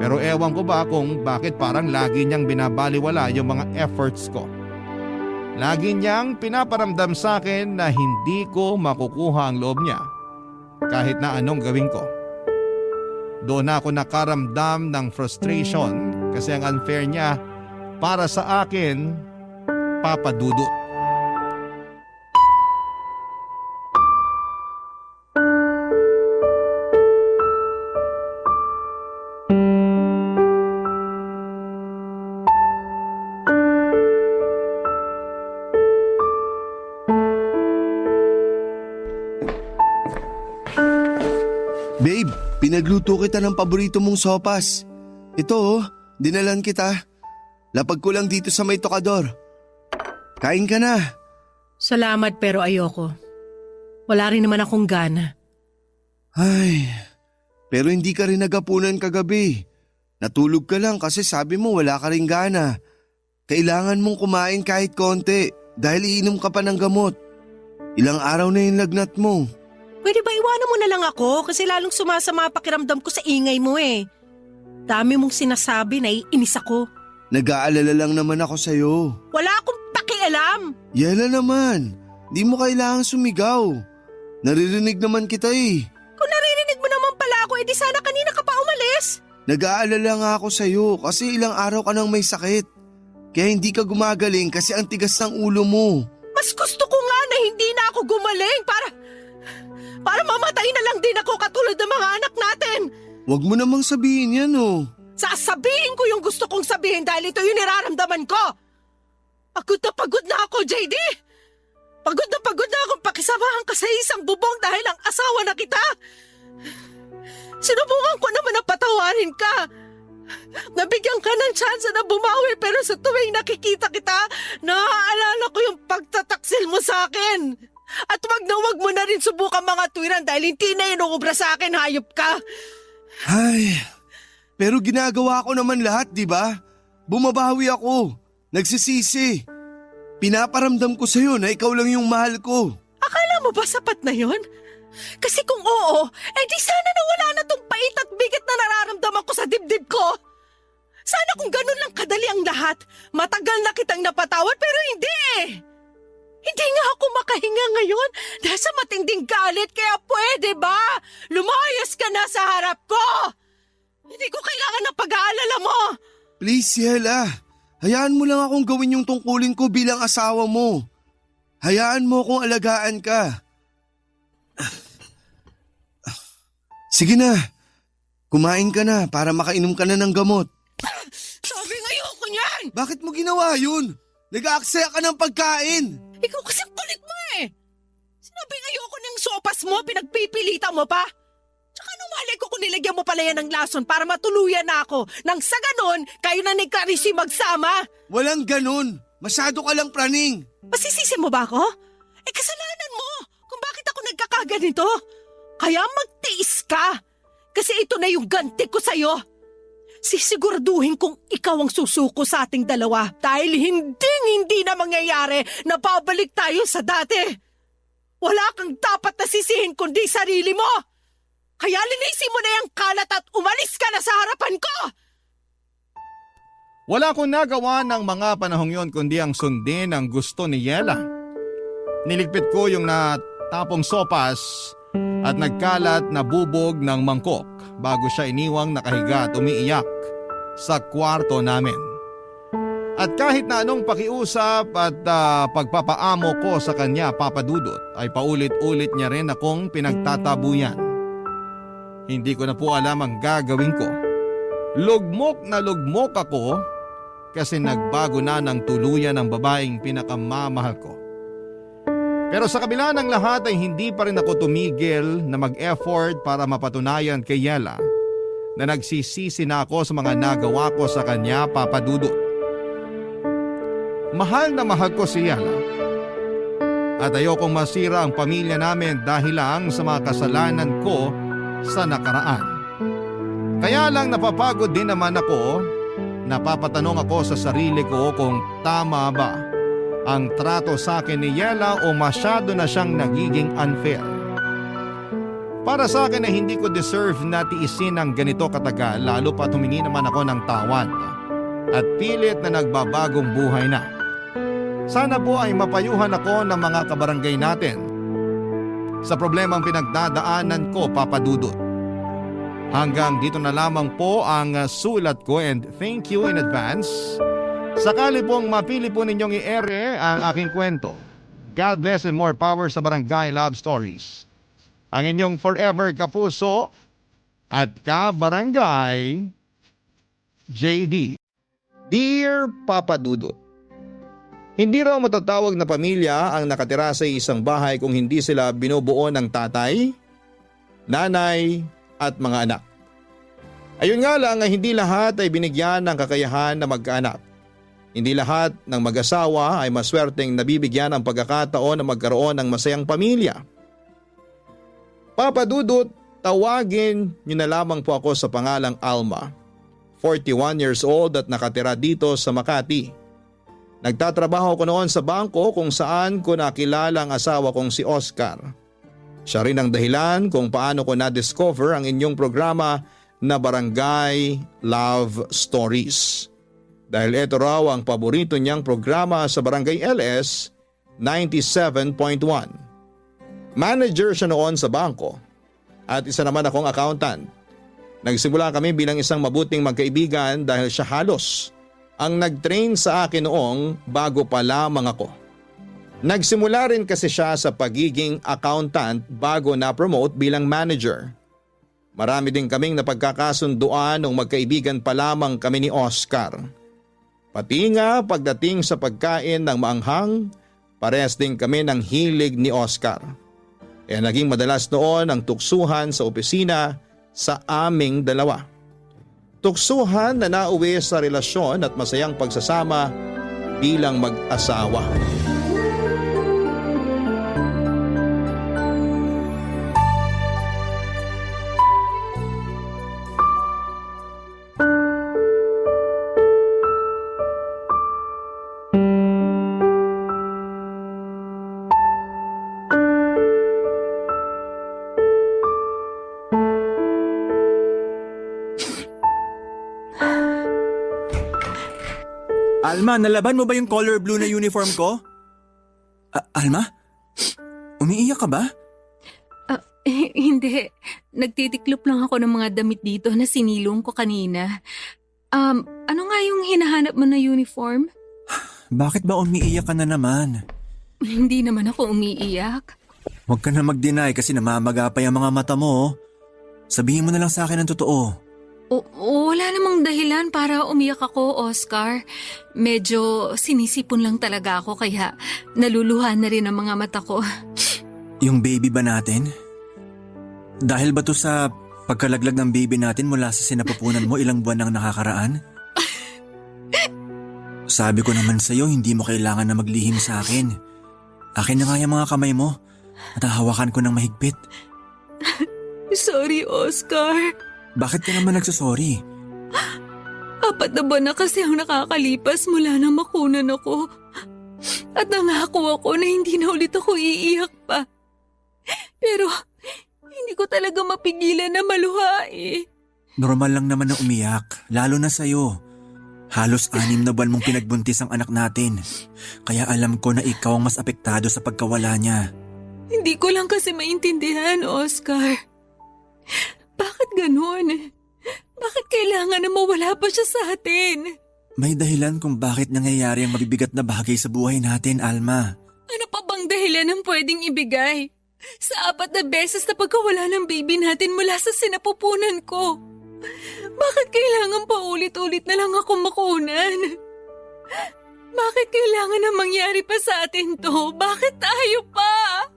Pero ewan ko ba kung bakit parang lagi niyang binabaliwala yung mga efforts ko. Lagi niyang pinaparamdam sa akin na hindi ko makukuha ang loob niya kahit na anong gawin ko. Doon ako nakaramdam ng frustration kasi ang unfair niya para sa akin, Papa Dudut. Babe, pinagluto kita ng paborito mong sopas. Ito oh, dinalan kita. Lapag ko lang dito sa may tokador. Kain ka na. Salamat pero ayoko. Wala rin naman akong gana. Ay, pero hindi ka rin nagapunan kagabi. Natulog ka lang kasi sabi mo wala ka rin gana. Kailangan mong kumain kahit konti dahil iinom ka pa ng gamot. Ilang araw na yung lagnat mo. Pwede ba iwanan mo na lang ako kasi lalong sumasama pakiramdam ko sa ingay mo eh. Dami mong sinasabi na iinis ako. Nag-aalala lang naman ako sa'yo. Wala akong pakialam. Yela naman, di mo kailangang sumigaw. Naririnig naman kita eh. Kung naririnig mo naman pala ako, edi sana kanina ka pa umalis. Nag-aalala nga ako sa'yo kasi ilang araw ka nang may sakit. Kaya hindi ka gumagaling kasi ang tigas ng ulo mo. Mas gusto ko nga na hindi na ako gumaling para mamatay na lang din ako katulad ng mga anak natin. Huwag mo namang sabihin yan oh. Sasabihin ko yung gusto kong sabihin dahil ito yung niraramdaman ko. Pagod na ako, JD. Pagod na akong pakisamahan ka sa isang bubong dahil ang asawa na kita. Sinubukan ko naman na patawarin ka. Nabigyan ka ng tsansa na bumawi pero sa tuwing nakikita kita, naaalala ko yung pagtataksil mo sa akin. At wag mo na rin subukan mga tuwiran dahil hindi na inuubra sa akin, hayop ka. Ay, pero ginagawa ko naman lahat, di ba? Bumabawi ako. Nagsisisi. Pinaparamdam ko sa'yo na ikaw lang yung mahal ko. Akala mo ba sapat na yon? Kasi kung oo, di sana nawala na tong pait at bigat na nararamdaman ko sa dibdib ko. Sana kung ganun lang kadali ang lahat, matagal na kitang napatawad pero hindi eh. Hindi nga ako makahinga ngayon dahil sa matinding galit kaya pwede ba? Lumayas ka na sa harap ko! Hindi ko kailangan ng pag-aalala mo! Please, Yela. Hayaan mo lang akong gawin yung tungkulin ko bilang asawa mo. Hayaan mo akong alagaan ka. Sige na. Kumain ka na para makainom ka na ng gamot. Sabi ayoko niyan! Bakit mo ginawa yun? Nag-aaksaya ka ng pagkain! Ikaw kasi ang kulit mo eh! Sinabing ayoko ng sopas mo, pinagpipilitan mo pa! Tsaka nung malay ko kung nilagyan mo pala yan ng lason para matuluyan na ako. Nang sa ganon, kayo na ni Carissy magsama. Walang ganun! Masyado ka lang praning! Masisisi mo ba ako? Eh kasalanan mo kung bakit ako nagkakaganito. Kaya magtiis ka. Kasi ito na yung ganti ko sa'yo. Sisiguraduhin kong ikaw ang susuko sa ating dalawa dahil hindi na mangyayari na babalik tayo sa dati. Wala kang dapat na sisihin kundi sarili mo. Kaya linisin mo na yung kalat at umalis ka na sa harapan ko. Wala akong nagawa ng mga panahong yon kundi ang sundin ang gusto ni Yela. Niligpit ko yung natapong sopas at nagkalat na bubog ng mangkok bago siya iniwang nakahiga at umiiyak sa kwarto namin. At kahit na anong pakiusap at pagpapaamo ko sa kanya, Papa Dudut, ay paulit-ulit niya rin akong pinagtatabuyan. Hindi ko na po alam ang gagawin ko. Lugmok na lugmok ako kasi nagbago na ng tuluyan ang babaeng pinakamamahal ko. Pero sa kabila ng lahat ay hindi pa rin ako tumigil na mag-effort para mapatunayan kay Yela na nagsisisi na ako sa mga nagawa ko sa kanya, Papa Dudut. Mahal na mahal ko si Yela at ayokong masira ang pamilya namin dahil lang sa mga kasalanan ko sa nakaraan. Kaya lang napapagod din naman ako, napapatanong ako sa sarili ko kung tama ba ang trato sa akin ni Yela o masyado na siyang nagiging unfair. Para sa akin ay hindi ko deserve na tiisin ng ganito katagal lalo pa humingi naman ako ng tawad at pilit na nagbabagong buhay na. Sana po ay mapayuhan ako ng mga kabarangay natin sa problemang pinagdadaanan ko, Papa Dudut. Hanggang dito na lamang po ang sulat ko and thank you in advance. Sakali pong mapili po ninyong i-ere ang aking kwento. God bless and more power sa Barangay Love Stories. Ang inyong forever kapuso at kabarangay, JD. Dear Papa Dudut, hindi raw matatawag na pamilya ang nakatira sa isang bahay kung hindi sila binubuo ng tatay, nanay at mga anak. Ayun nga lang ay hindi lahat ay binigyan ng kakayahan na magkaanak. Hindi lahat ng mag-asawa ay maswerteng nabibigyan ng pagkakataon na magkaroon ng masayang pamilya. Papa Dudut, tawagin niyo na lamang po ako sa pangalang Alma, 41 years old at nakatira dito sa Makati. Nagtatrabaho ko noon sa bangko kung saan ko nakilala ang asawa kong si Oscar. Siya rin ang dahilan kung paano ko na-discover ang inyong programa na Barangay Love Stories. Dahil ito raw ang paborito niyang programa sa Barangay LS 97.1. Manager siya noon sa bangko at isa naman akong accountant. Nagsimula kami bilang isang mabuting magkaibigan dahil siya halos ang nag-train sa akin noong bago pa lamang ako. Nagsimula rin kasi siya sa pagiging accountant bago na-promote bilang manager. Marami din kaming napagkakasunduan nung magkaibigan pa lamang kami ni Oscar. Pati nga pagdating sa pagkain ng maanghang, parehas din kami ng hilig ni Oscar. Kaya naging madalas noon ang tuksuhan sa opisina sa aming dalawa. Tuksuhan na nauwi sa relasyon at masayang pagsasama bilang mag-asawa. Alma, nalaban mo ba yung color blue na uniform ko? Alma? Umiiyak ka ba? Hindi. Nagtitiklop lang ako ng mga damit dito na sinilong ko kanina. Ano nga yung hinahanap mo na uniform? Bakit ba umiiyak ka na naman? Hindi naman ako umiiyak. Huwag ka na mag-deny kasi namamaga pa yung mga mata mo. Sabihin mo na lang sa akin ang totoo. Wala namang dahilan para umiyak ako, Oscar. Medyo sinisipon lang talaga ako kaya naluluhan na rin ang mga mata ko. Yung baby ba natin? Dahil ba to sa pagkalaglag ng baby natin mula sa sinapupunan mo ilang buwan nang nakakaraan? Sabi ko naman sa'yo, hindi mo kailangan na maglihim sa akin. Akin na nga yung mga kamay mo at hahawakan ko ng mahigpit. Sorry, Oscar. Bakit ka naman nagsasorry? 4 na buwan na kasi ang nakakalipas mula nang makunan ako. At nangako ako na hindi na ulit ako iiyak pa. Pero hindi ko talaga mapigilan na maluha eh. Normal lang naman na umiyak, lalo na sa'yo. Halos 6 na buwan mong pinagbuntis ang anak natin. Kaya alam ko na ikaw ang mas apektado sa pagkawala niya. Hindi ko lang kasi maintindihan, Oscar. Bakit ganun? Bakit kailangan na mawala pa siya sa atin? May dahilan kung bakit nangyayari ang mabibigat na bagay sa buhay natin, Alma. Ano pa bang dahilan ng pwedeng ibigay? Sa 4 na beses na pagkawala ng baby natin mula sa sinapupunan ko. Bakit kailangan pa ulit-ulit na lang ako makunan? Bakit kailangan na mangyari pa sa atin to? Bakit tayo pa?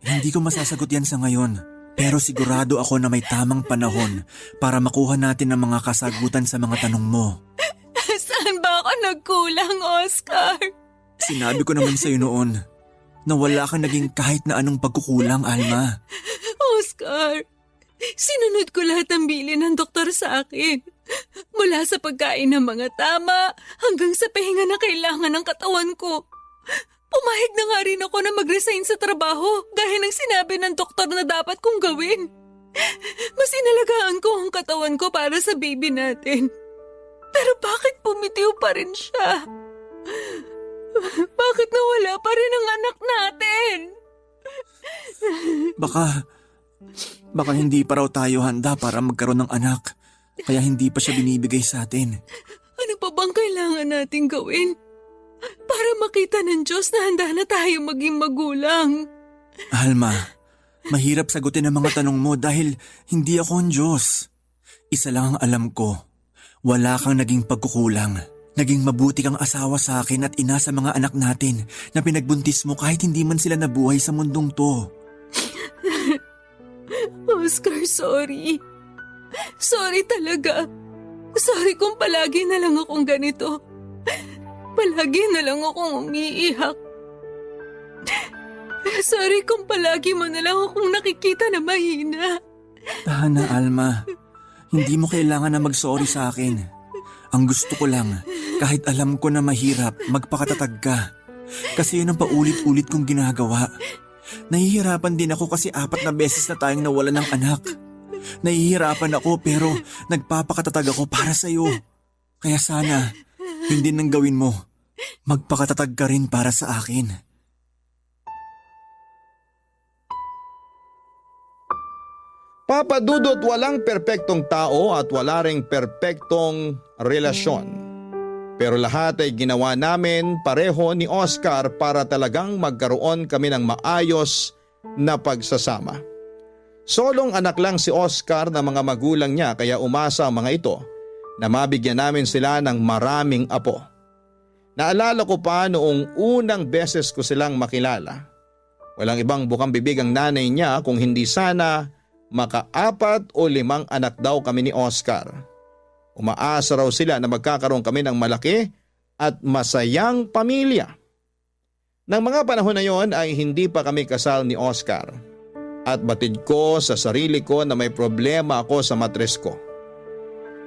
Hindi ko masasagot yan sa ngayon. Pero sigurado ako na may tamang panahon para makuha natin ang mga kasagutan sa mga tanong mo. Saan ba ako nagkulang, Oscar? Sinabi ko naman sa'yo noon na wala kang naging kahit na anong pagkukulang, Alma. Oscar, sinunod ko lahat ng bilin ng doktor sa akin. Mula sa pagkain ng mga tama hanggang sa pahinga na kailangan ng katawan ko. Pumahig na nga rin ako na mag-resign sa trabaho gaya ng sinabi ng doktor na dapat kong gawin. Mas inalagaan ko ang katawan ko para sa baby natin. Pero bakit pumitiw pa rin siya? Bakit nawala pa rin ang anak natin? Baka hindi pa raw tayo handa para magkaroon ng anak. Kaya hindi pa siya binibigay sa atin. Ano pa bang kailangan nating gawin? Para makita ng Diyos na handa na tayo maging magulang. Alma, mahirap sagutin ang mga tanong mo dahil hindi ako ang Diyos. Isa lang ang alam ko. Wala kang naging pagkukulang. Naging mabuti kang asawa sa akin at ina sa mga anak natin na pinagbuntis mo kahit hindi man sila nabuhay sa mundong to. Oscar, sorry. Sorry talaga. Sorry kung palagi na lang akong ganito. Palagi na lang akong umiiyak. Sorry kung palagi mo na lang akong nakikita na mahina. Tahan na, Alma. Hindi mo kailangan na mag-sorry sa akin. Ang gusto ko lang, kahit alam ko na mahirap, magpakatatag ka. Kasi yun ang paulit-ulit kong ginagawa. Nahihirapan din ako kasi 4 na beses na tayong nawalan ng anak. Nahihirapan ako pero nagpapakatatag ako para sa'yo. Kaya sana, yun din ang gawin mo. Magpakatatag ka rin para sa akin. Papa Dudut, walang perpektong tao at wala ring perpektong relasyon. Pero lahat ay ginawa namin pareho ni Oscar para talagang magkaroon kami ng maayos na pagsasama. Solong anak lang si Oscar na mga magulang niya kaya umasa ang mga ito na mabigyan namin sila ng maraming apo. Naalala ko pa noong unang beses ko silang makilala. Walang ibang bukang bibig ang nanay niya kung hindi sana maka-4 o 5 anak daw kami ni Oscar. Umaasa raw sila na magkakaroon kami ng malaki at masayang pamilya. Nang mga panahon na yon ay hindi pa kami kasal ni Oscar. At batid ko sa sarili ko na may problema ako sa matres ko.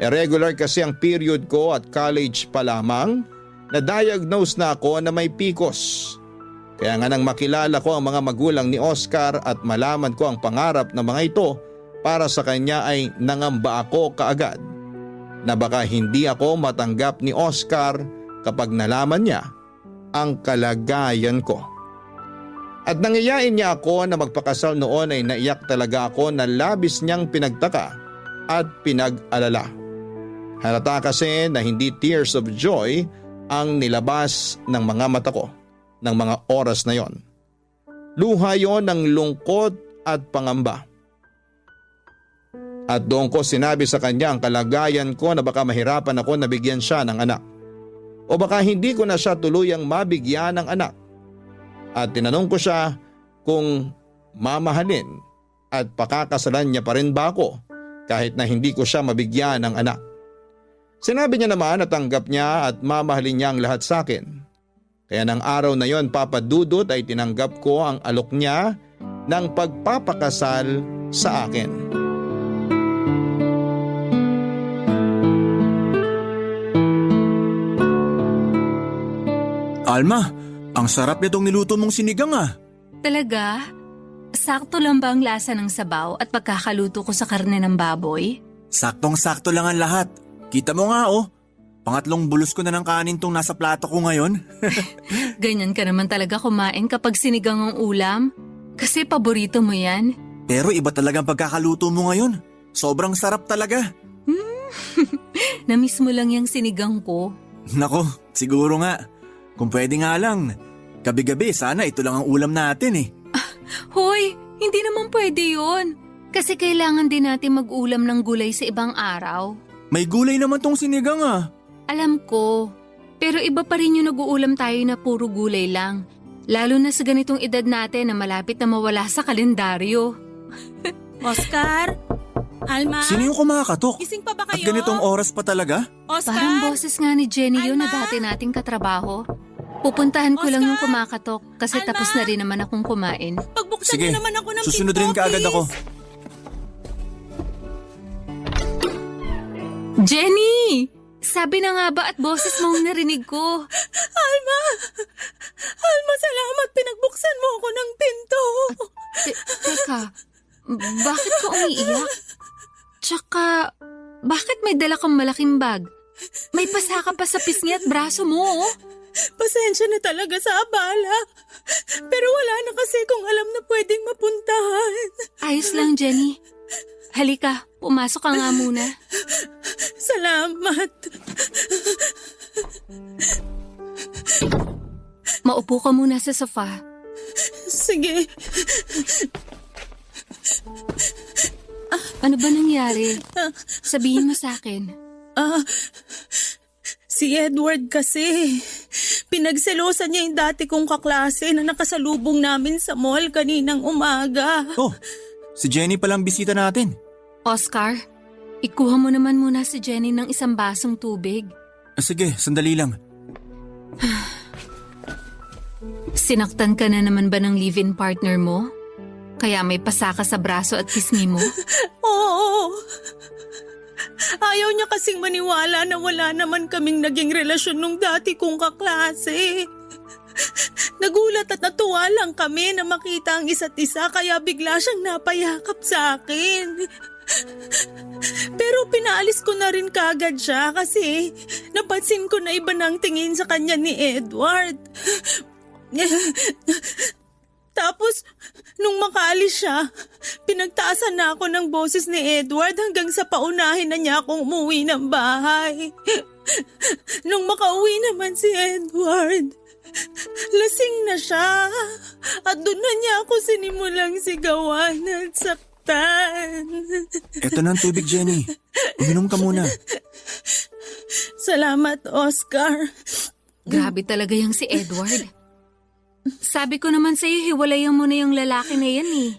Irregular kasi ang period ko at college pa lamang na-diagnose na ako na may PCOS. Kaya nga nang makilala ko ang mga magulang ni Oscar at malaman ko ang pangarap ng mga ito para sa kanya ay nangamba ako kaagad na baka hindi ako matanggap ni Oscar kapag nalaman niya ang kalagayan ko. At nangiyain niya ako na magpakasal noon ay naiyak talaga ako na labis niyang pinagtaka at pinag-alala. Halata kasi na hindi tears of joy ang nilabas ng mga mata ko ng mga oras na yon. Luha yon ng lungkot at pangamba. At doon ko sinabi sa kanya ang kalagayan ko na baka mahirapan ako na bigyan siya ng anak. O baka hindi ko na siya tuluyang mabigyan ng anak. At tinanong ko siya kung mamahalin at pakakasalan niya pa rin ba ako kahit na hindi ko siya mabigyan ng anak. Sinabi niya naman na tanggap niya at mamahalin niya ang lahat sa akin. Kaya ng araw na yon, Papa Dudut, ay tinanggap ko ang alok niya ng pagpapakasal sa akin. Alma, ang sarap nitong niluto mong sinigang ah. Talaga? Sakto lang ba ang lasa ng sabaw at pagkakaluto ko sa karne ng baboy? Saktong-sakto lang ang lahat. Kita mo nga oh, pangatlong bulos ko na ng kanin tong nasa plato ko ngayon. Ganyan ka naman talaga kumain kapag sinigang ang ulam. Kasi paborito mo yan. Pero iba talagang pagkakaluto mo ngayon. Sobrang sarap talaga. Namiss mo lang yung sinigang ko. Nako, siguro nga. Kung pwede nga lang, gabi-gabi sana ito lang ang ulam natin eh. Hoy, hindi naman pwede yun. Kasi kailangan din natin mag-ulam ng gulay sa ibang araw. May gulay naman tong sinigang ah. Alam ko, pero iba pa rin yung nag-uulam tayo na puro gulay lang. Lalo na sa ganitong edad natin na malapit na mawala sa kalendaryo. Oscar? Alma? Sino yung kumakatok? Gising pa ba At kayo? ganitong oras pa talaga? Oscar? Parang boses nga ni Jenny yun na Alma? dati nating katrabaho. Pupuntahan ko lang Oscar? yung kumakatok kasi Alma? tapos na rin naman akong kumain. Pagbuksan Sige, niyo naman ako ng susunod pinto, rin kaagad please. ako. Jenny! Sabi na nga ba at boses mong narinig ko? Alma! Alma, salamat. Pinagbuksan mo ako ng pinto. Teka, bakit ka umiiyak? Tsaka, bakit may dala kang malaking bag? May pasa ka pa sa pisngi at braso mo, oh. Pasensya na talaga sa abala. Pero wala na kasi kung alam na pwedeng mapuntahan. Ayos lang, Jenny. Halika, pumasok ka nga muna. Salamat. Maupo ka muna sa sofa. Sige. Ano ba nangyari? Sabihin mo sa akin. Si Edward kasi. Pinagselosan niya yung dati kong kaklase na nakasalubong namin sa mall kaninang umaga. Oh, si Jenny palang bisita natin. Oscar, ikuha mo naman muna si Jenny ng isang basong tubig. Sige, sandali lang. Sinaktan ka na naman ba ng live-in partner mo? Kaya may pasa ka sa braso at pisngi mo? Oo. Ayaw niya kasing maniwala na wala naman kaming naging relasyon nung dati kong kaklase. Nagulat at natuwa lang kami na makita ang isa't isa kaya bigla siyang napayakap sa akin. Pero pinaalis ko na rin kagad siya kasi napansin ko na iba na ang tingin sa kanya ni Edward. Tapos, nung makaalis siya, pinagtaasan na ako ng boses ni Edward hanggang sa paunahin na niya akong umuwi ng bahay. Nung makauwi naman si Edward, lasing na siya at doon na niya ako sinimulang sigawan at saktan. Eto na ang tubig, Jenny. Uminom ka muna. Salamat, Oscar. Grabe talaga yung si Edward. Sabi ko naman sa'yo, hiwalayan mo na yung lalaki na yan eh.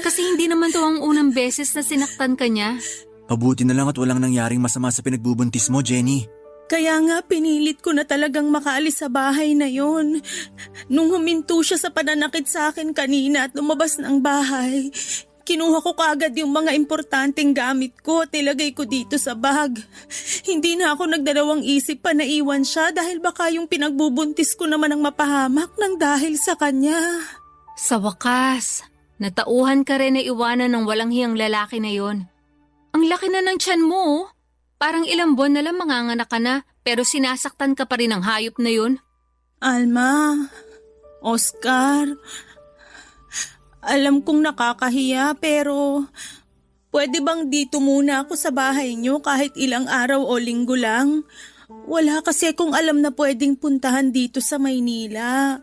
Kasi hindi naman to ang unang beses na sinaktan ka niya. Mabuti na lang at walang nangyaring masama sa pinagbubuntis mo, Jenny. Kaya nga pinilit ko na talagang makaalis sa bahay na yon. Nung huminto siya sa pananakit sa akin kanina at lumabas ng bahay, kinuha ko kaagad yung mga importanteng gamit ko at nilagay ko dito sa bag. Hindi na ako nagdalawang isip pa na iwan siya dahil baka yung pinagbubuntis ko naman ang mapahamak ng dahil sa kanya. Sa wakas, natauhan ka rin na iwanan ng walang hiyang lalaki na yon. Ang laki na ng tiyan mo, oh. Parang ilang buwan na lang manganganak ka na, pero sinasaktan ka pa rin ng hayop na yun. Alma, Oscar, alam kong nakakahiya pero pwede bang dito muna ako sa bahay niyo kahit ilang araw o linggo lang? Wala kasi akong alam na pwedeng puntahan dito sa Maynila.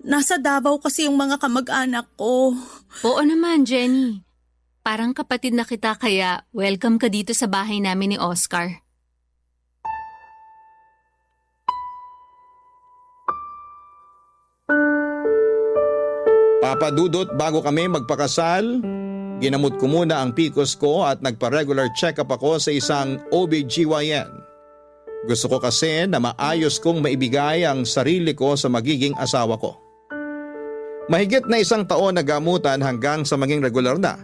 Nasa Davao kasi yung mga kamag-anak ko. Oo naman, Jenny. Parang kapatid na kita kaya welcome ka dito sa bahay namin ni Oscar. Papa Dudut, bago kami magpakasal, ginamot ko muna ang PCOS ko at nagpa-regular check-up ako sa isang OBGYN. Gusto ko kasi na maayos kong maibigay ang sarili ko sa magiging asawa ko. Mahigit na 1 taon na gamutan hanggang sa maging regular na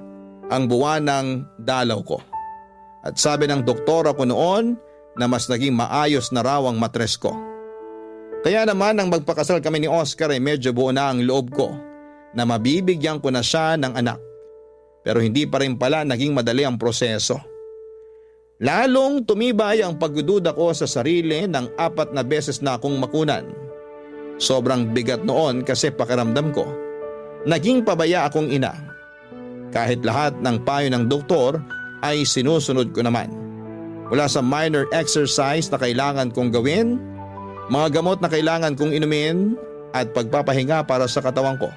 ang buwan ng dalaw ko. At sabi ng doktora ko noon na mas naging maayos na raw ang matres ko. Kaya naman nang magpakasal kami ni Oscar ay medyo buo na ang loob ko na mabibigyan ko na siya ng anak. Pero hindi pa rin pala naging madali ang proseso. Lalong tumibay ang pagdududa ko sa sarili ng 4 na beses na akong makunan. Sobrang bigat noon kasi pakiramdam ko. Naging pabaya akong ina. Kahit lahat ng payo ng doktor ay sinusunod ko naman. Mula sa minor exercise na kailangan kong gawin, mga gamot na kailangan kong inumin at pagpapahinga para sa katawan ko.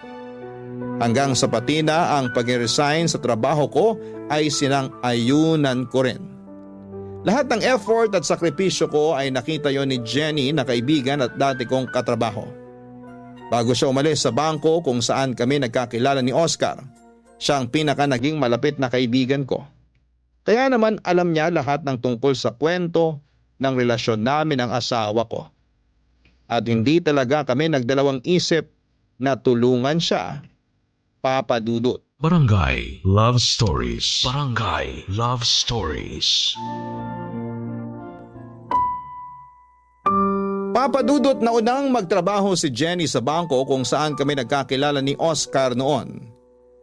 Hanggang sa pati na ang pag-resign sa trabaho ko ay sinang-ayunan ko rin. Lahat ng effort at sakripisyo ko ay nakita yon ni Jenny na kaibigan at dati kong katrabaho. Bago siya umalis sa bangko kung saan kami nagkakilala ni Oscar, siya ang pinaka naging malapit na kaibigan ko. Kaya naman alam niya lahat ng tungkol sa kwento ng relasyon namin ng asawa ko. At hindi talaga kami nagdalawang isip na tulungan siya, Papa Dudut. Barangay Love Stories. Barangay Love Stories. Papa Dudut, naunang magtrabaho si Jenny sa bangko kung saan kami nagkakilala ni Oscar noon.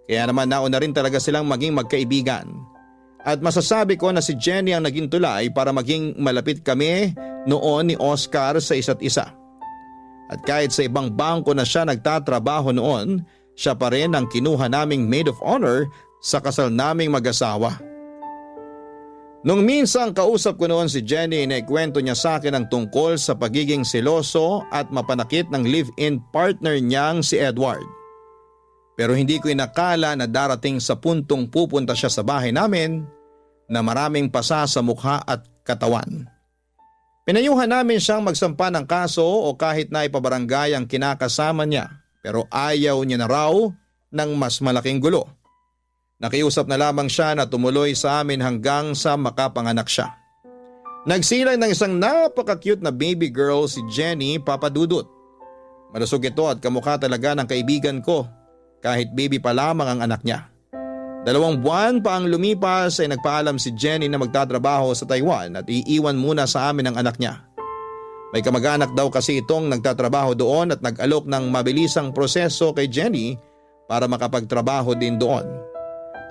Kaya naman nauna rin talaga silang maging magkaibigan. At masasabi ko na si Jenny ang naging tulay para maging malapit kami noon ni Oscar sa isa't isa. At kahit sa ibang bangko na siya nagtatrabaho noon, siya pa rin ang kinuha naming maid of honor sa kasal naming mag-asawa. Nung minsan kausap ko noon si Jenny, naikwento niya sa akin ang tungkol sa pagiging seloso at mapanakit ng live-in partner niyang si Edward. Pero hindi ko inakala na darating sa puntong pupunta siya sa bahay namin na maraming pasa sa mukha at katawan. Pinayuhan namin siyang magsampa ng kaso o kahit na ipabarangay ang kinakasama niya. Pero ayaw niya na raw ng mas malaking gulo. Nakiusap na lamang siya na tumuloy sa amin hanggang sa makapanganak siya. Nagsilay ng isang napaka-cute na baby girl si Jenny, Papa Dudut. Malusog ito at kamukha talaga ng kaibigan ko kahit baby pa lamang ang anak niya. 2 buwan pa ang lumipas ay nagpaalam si Jenny na magtatrabaho sa Taiwan at iiwan muna sa amin ang anak niya. May kamag-anak daw kasi itong nagtatrabaho doon at nag-alok ng mabilisang proseso kay Jenny para makapagtrabaho din doon.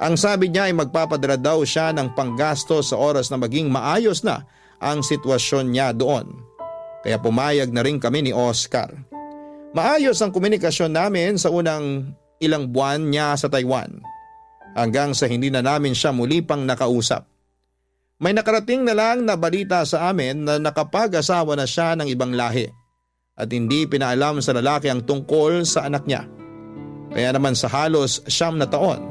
Ang sabi niya ay magpapadala daw siya ng panggasto sa oras na maging maayos na ang sitwasyon niya doon. Kaya pumayag na rin kami ni Oscar. Maayos ang komunikasyon namin sa unang ilang buwan niya sa Taiwan. Hanggang sa hindi na namin siya muli pang nakausap. May nakarating na lang na balita sa amin na nakapag-asawa na siya ng ibang lahi at hindi pinaalam sa lalaki ang tungkol sa anak niya. Kaya naman sa halos 9 na taon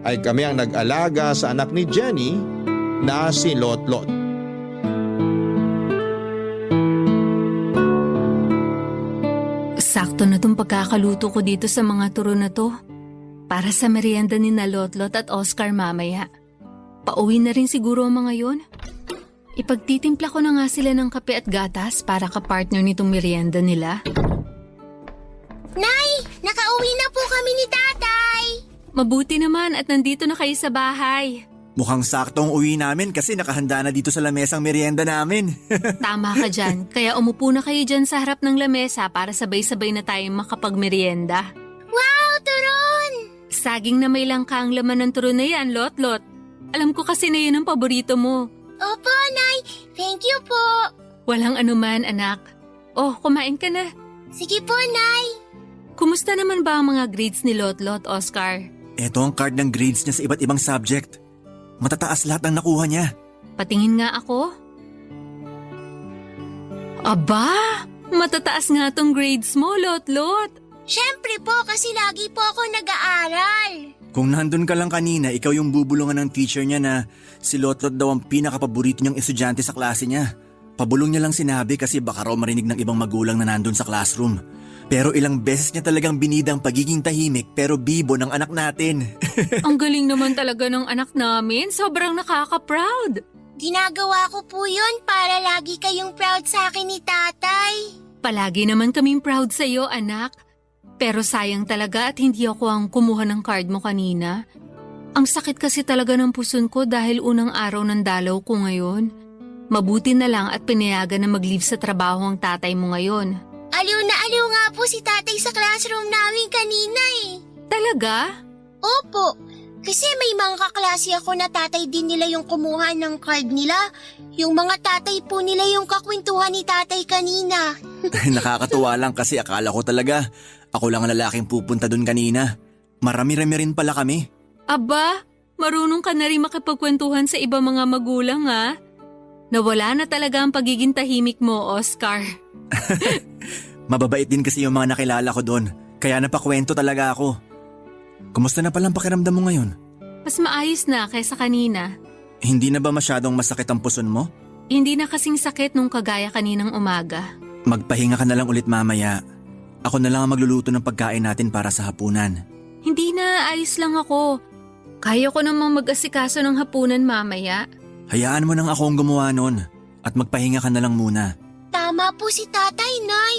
ay kami ang nag-alaga sa anak ni Jenny na si Lotlot. Sakto na tong pagkakaluto ko dito sa mga turon na to para sa merienda ni na Lotlot at Oscar mamaya. Pauwi na rin siguro ang mga yon. Ipagtitimpla ko na nga sila ng kape at gatas para kapartner nitong merienda nila. Nay! Nakauwi na po kami ni Tatay! Mabuti naman at nandito na kayo sa bahay. Mukhang saktong uwi namin kasi nakahanda na dito sa lamesang merienda namin. Tama ka dyan, kaya umupo na kayo dyan sa harap ng lamesa para sabay-sabay na tayong makapagmerienda. Wow, turon! Saging na may langka ang laman ng turon na yan, Lotlot. Alam ko kasi na yun ang paborito mo. Opo, Nay. Thank you po. Walang anuman, anak. Oh, kumain ka na. Sige po, Nay. Kumusta naman ba ang mga grades ni Lotlot, Oscar? Ito ang card ng grades niya sa iba't ibang subject. Matataas lahat ng nakuha niya. Patingin nga ako. Aba, matataas nga tong grades mo, Lotlot. Siyempre po kasi lagi po ako nag-aaral. Kung nandun ka lang kanina, ikaw yung bubulungan ng teacher niya na si Lotlot daw ang pinakapaborito niyang estudyante sa klase niya. Pabulong niya lang sinabi kasi baka raw marinig ng ibang magulang na nandun sa classroom. Pero ilang beses niya talagang binidang pagiging tahimik pero bibo ng anak natin. Ang galing naman talaga ng anak namin. Sobrang nakaka-proud. Ginagawa ko po yun para lagi kayong proud sa akin ni tatay. Palagi naman kaming proud sa iyo, anak. Pero sayang talaga at hindi ako ang kumuha ng card mo kanina. Ang sakit kasi talaga ng puson ko dahil unang araw ng dalaw ko ngayon. Mabuti na lang at pinayagan na mag-leave sa trabaho ang tatay mo ngayon. Aliw na aliw nga po si tatay sa classroom namin kanina eh. Talaga? Opo, kasi may mga kaklase ako na tatay din nila yung kumuha ng card nila. Yung mga tatay po nila yung kakwentuhan ni tatay kanina. Nakakatuwa lang kasi akala ko talaga ako lang ang lalaking pupunta dun kanina. Marami-rami rin pala kami. Aba, marunong ka na rin makipagkwentuhan sa ibang mga magulang ha? Nawala na talaga ang pagiging tahimik mo, Oscar. Mababait din kasi yung mga nakilala ko doon, kaya napakwento talaga ako. Kumusta na palang pakiramdam mo ngayon? Mas maayos na kaysa kanina. Hindi na ba masyadong masakit ang puson mo? Hindi na kasing sakit nung kagaya kaninang umaga. Magpahinga ka na lang ulit mamaya. Ako na lang ang magluluto ng pagkain natin para sa hapunan. Hindi na, ayos lang ako. Kaya ko namang mag-asikaso ng hapunan mamaya. Hayaan mo nang ako ang gumawa nun at magpahinga ka na lang muna. Tama po si tatay, Nay.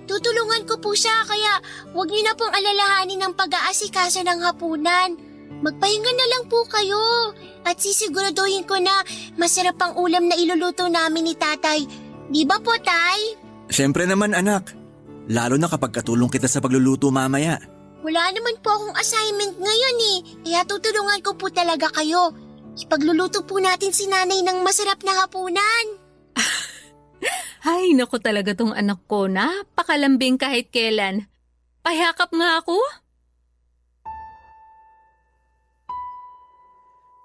Tutulungan ko po siya kaya huwag niyo na pong alalahanin ang pag-aasikaso ng hapunan. Magpahinga na lang po kayo at sisiguraduhin ko na masarap ang ulam na iluluto namin ni tatay. Di ba po, tay? Siyempre naman anak, lalo na kapag katulong kita sa pagluluto mamaya. Wala naman po akong assignment ngayon eh, kaya tutulungan ko po talaga kayo. Ipagluluto po natin si nanay ng masarap na hapunan. Ay, naku talaga tong anak ko, napakalambing kahit kailan. Pahakap nga ako.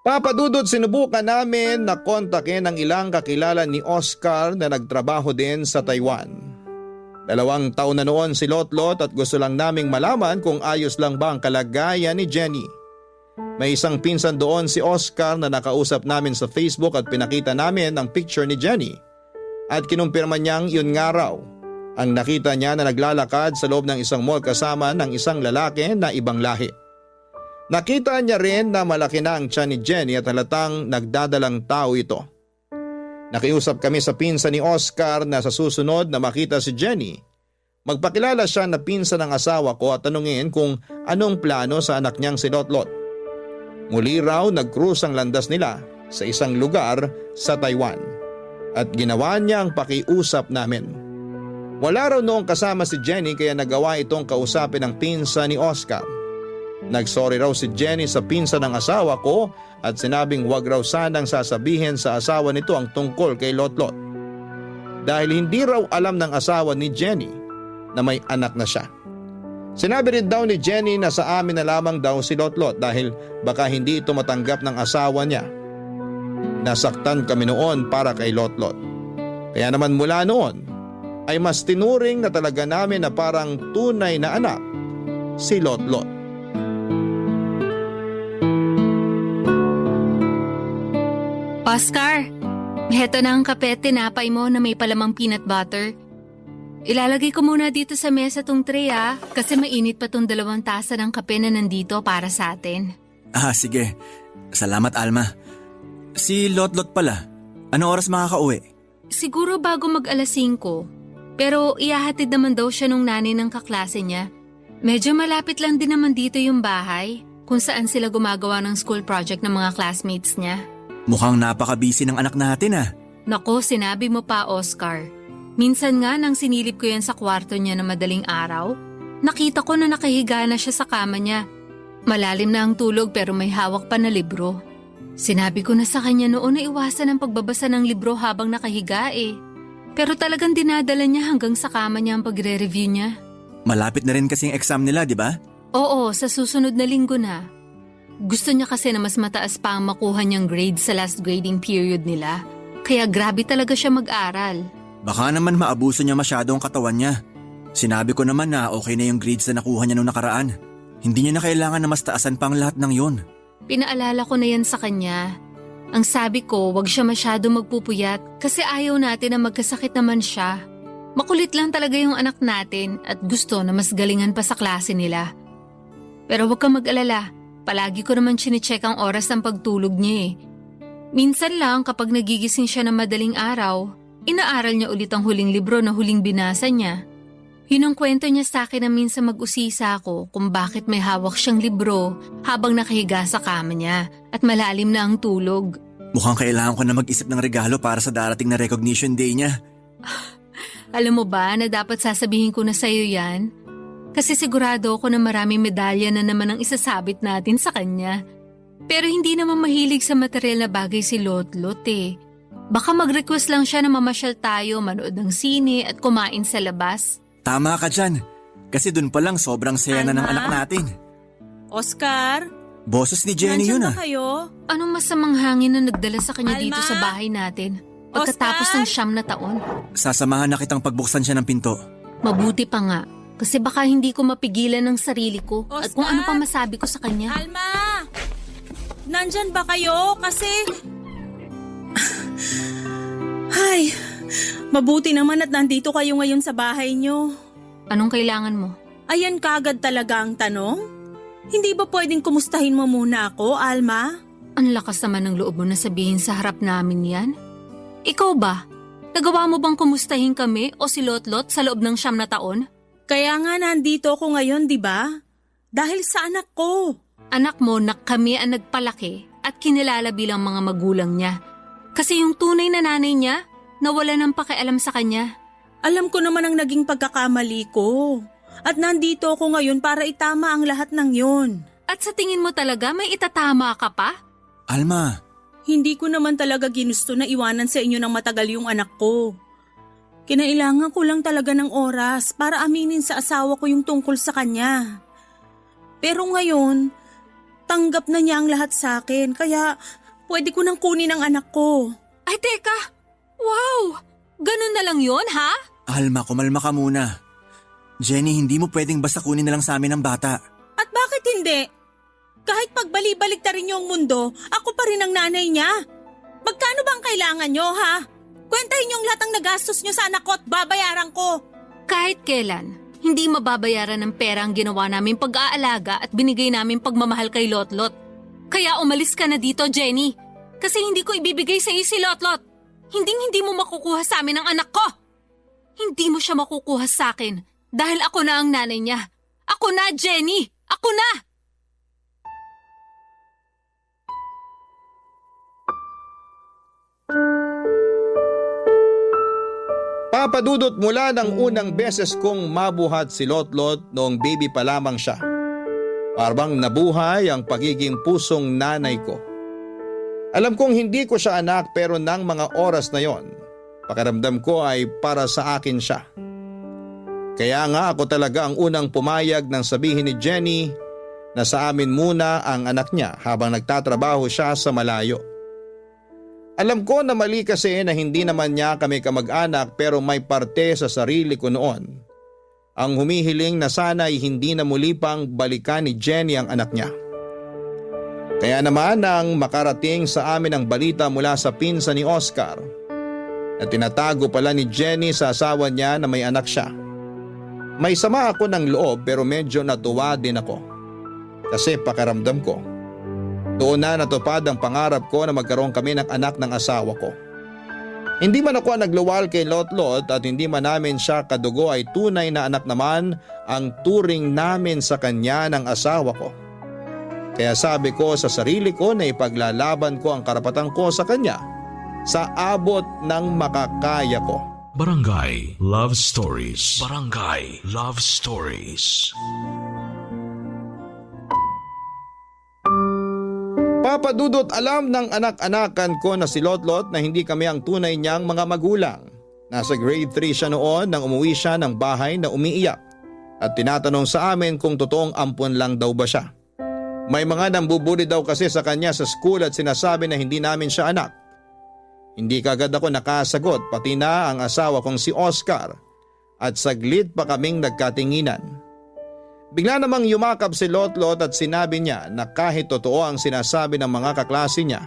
Papadudod, sinubukan namin na kontakin ang ilang kakilala ni Oscar na nagtrabaho din sa Taiwan. 2 taon na noon si Lotlot at gusto lang naming malaman kung ayos lang ba ang kalagayan ni Jenny. May isang pinsan doon si Oscar na nakausap namin sa Facebook at pinakita namin ang picture ni Jenny. At kinumpirma niyang yun nga raw ang nakita niya na naglalakad sa loob ng isang mall kasama ng isang lalaki na ibang lahi. Nakita niya rin na malaki na ang tiyan ni Jenny at halatang nagdadalang tao ito. Nakiusap kami sa pinsan ni Oscar na sa susunod na makita si Jenny, magpakilala siya na pinsan ng asawa ko at tanungin kung anong plano sa anak niyang si Lotlot. Muli raw nag-cruise ang landas nila sa isang lugar sa Taiwan at ginawa niya ang pakiusap namin. Wala raw noong kasama si Jenny kaya nagawa itong kausapin ng pinsan ni Oscar. Nagsorry raw si Jenny sa pinsan ng asawa ko at sinabing wag raw sanang sasabihin sa asawa nito ang tungkol kay Lotlot. Dahil hindi raw alam ng asawa ni Jenny na may anak na siya. Sinabi rin daw ni Jenny na sa amin na lamang daw si Lotlot dahil baka hindi ito matanggap ng asawa niya. Nasaktan kami noon para kay Lotlot. Kaya naman mula noon ay mas tinuring na talaga namin na parang tunay na anak si Lotlot. Oscar, heto na ang kape at tinapay mo na may palamang peanut butter. Ilalagay ko muna dito sa mesa tong tray kasi mainit pa tong 2 tasa ng kape na nandito para sa atin. Sige. Salamat Alma. Si Lotlot pala, anong oras makakauwi? Siguro bago mag-alas 5. Pero ihahatid naman daw siya nung nanay ng kaklase niya. Medyo malapit lang din naman dito yung bahay kung saan sila gumagawa ng school project ng mga classmates niya. Mukhang napaka-busy ng anak natin Nako, sinabi mo pa, Oscar. Minsan nga nang sinilip ko yan sa kwarto niya na madaling araw, nakita ko na nakahiga na siya sa kama niya. Malalim na ang tulog pero may hawak pa na libro. Sinabi ko na sa kanya noon na iwasan ang pagbabasa ng libro habang nakahiga Pero talagang dinadala niya hanggang sa kama niya ang pagre-review niya. Malapit na rin kasing exam nila, di ba? Oo, sa susunod na linggo na. Gusto niya kasi na mas mataas pa ang makuha niyang grade sa last grading period nila. Kaya grabe talaga siya mag-aral. Baka naman maabuso niya masyado ang katawan niya. Sinabi ko naman na okay na yung grades na nakuha niya nung nakaraan. Hindi niya na kailangan na mas taasan pa ang lahat ng yon. Pinaalala ko na yan sa kanya. Ang sabi ko, wag siya masyado magpupuyat kasi ayaw natin na magkasakit naman siya. Makulit lang talaga yung anak natin at gusto na mas galingan pa sa klase nila. Pero wag kang mag-alala, palagi ko naman chinecheck ang oras ng pagtulog niya eh. Minsan lang kapag nagigising siya ng madaling araw, inaaral niya ulit ang huling libro na huling binasa niya. Yun ang kwento niya sa akin na minsan mag-usisa ako kung bakit may hawak siyang libro habang nakahiga sa kama niya at malalim na ang tulog. Mukhang kailangan ko na mag-isip ng regalo para sa darating na recognition day niya. Alam mo ba na dapat sasabihin ko na sa'yo yan? Kasi sigurado ako na maraming medalya na naman ang isasabit natin sa kanya. Pero hindi naman mahilig sa material na bagay si Lotlot eh. Baka mag-request lang siya na mamasyal tayo, manood ng sine at kumain sa labas. Tama ka dyan. Kasi dun pa lang sobrang saya na ng Alma? anak natin. Oscar? Boses ni Jenny Nandiyan yun ba ah. kayo? Anong masamang hangin na nagdala sa kanya dito Alma? sa bahay natin? Pagkatapos Oscar? ng 9 na taon. Sasamahan na kitang pagbuksan siya ng pinto. Mabuti pa nga. Kasi baka hindi ko mapigilan ng sarili ko at kung Oscar? ano pa masabi ko sa kanya. Alma! Nandyan ba kayo? Kasi... Ay, mabuti naman at nandito kayo ngayon sa bahay nyo. Anong kailangan mo? Ayan kagad talaga ang tanong? Hindi ba pwedeng kumustahin mo muna ako, Alma? Ang lakas naman ng loob mo na sabihin sa harap namin yan. Ikaw ba? Nagawa mo bang kumustahin kami o si Lotlot sa loob ng 9 na taon? Kaya nga nandito ako ngayon, di ba? Dahil sa anak ko. Anak mo na kami ang nagpalaki at kinilala bilang mga magulang niya. Kasi yung tunay na nanay niya, nawala ng pakialam sa kanya. Alam ko naman ang naging pagkakamali ko. At nandito ako ngayon para itama ang lahat ng yon. At sa tingin mo talaga may itatama ka pa? Alma, Hindi ko naman talaga ginusto na iwanan sa inyo ng matagal yung anak ko. Kinailangan ko lang talaga ng oras para aminin sa asawa ko yung tungkol sa kanya. Pero ngayon, tanggap na niya ang lahat sa akin kaya pwede ko nang kunin ang anak ko. Ay teka! Wow! Ganun na lang yon ha? Alma, kumalma ka muna. Jenny, hindi mo pwedeng basta kunin na lang sa amin ang bata. At bakit hindi? Kahit pagbali-balik ta rin yung mundo, ako pa rin ang nanay niya. Magkano bang kailangan nyo, ha? Kwentahin yung lahat ng nagastos nyo sa anak ko at babayaran ko. Kahit kailan, hindi mababayaran ng pera ang ginawa namin pag-aalaga at binigay namin pagmamahal kay Lotlot. Kaya umalis ka na dito, Jenny. Kasi hindi ko ibibigay sa iyo si Lotlot. Hindi mo makukuha sa amin ang anak ko. Hindi mo siya makukuha sa akin dahil ako na ang nanay niya. Ako na, Jenny! Ako na! Papadudot mula ng unang beses kong mabuhat si Lotlot noong baby pa lamang siya. Parang nabuhay ang pagiging pusong nanay ko. Alam kong hindi ko siya anak pero nang mga oras na yon, pakiramdam ko ay para sa akin siya. Kaya nga ako talaga ang unang pumayag nang sabihin ni Jenny na sa amin muna ang anak niya habang nagtatrabaho siya sa malayo. Alam ko na mali kasi na hindi naman niya kami kamag-anak pero may parte sa sarili ko noon. Ang humihiling na sana'y hindi na muli pang balikan ni Jenny ang anak niya. Kaya naman nang makarating sa amin ang balita mula sa pinsan ni Oscar na tinatago pala ni Jenny sa asawa niya na may anak siya. May sama ako ng loob pero medyo natuwa din ako. Kasi pakiramdam ko, doon na natupad ang pangarap ko na magkaroon kami ng anak ng asawa ko. Hindi man ako nagluwal kay Lotlot at hindi man namin siya kadugo ay tunay na anak naman ang turing namin sa kanya ng asawa ko. Kaya sabi ko sa sarili ko na ipaglalaban ko ang karapatan ko sa kanya sa abot ng makakaya ko. Barangay Love Stories. Barangay Love Stories. Papadudot alam ng anak-anakan ko na si Lotlot na hindi kami ang tunay niyang mga magulang. Nasa grade 3 siya noon nang umuwi siya ng bahay na umiiyak at tinatanong sa amin kung totoong ampon lang daw ba siya. May mga nambubuli daw kasi sa kanya sa school at sinasabi na hindi namin siya anak. Hindi kagad ako nakasagot pati na ang asawa kong si Oscar at saglit pa kaming nagkatinginan. Bigla namang yumakap si Lotlot at sinabi niya na kahit totoo ang sinasabi ng mga kaklase niya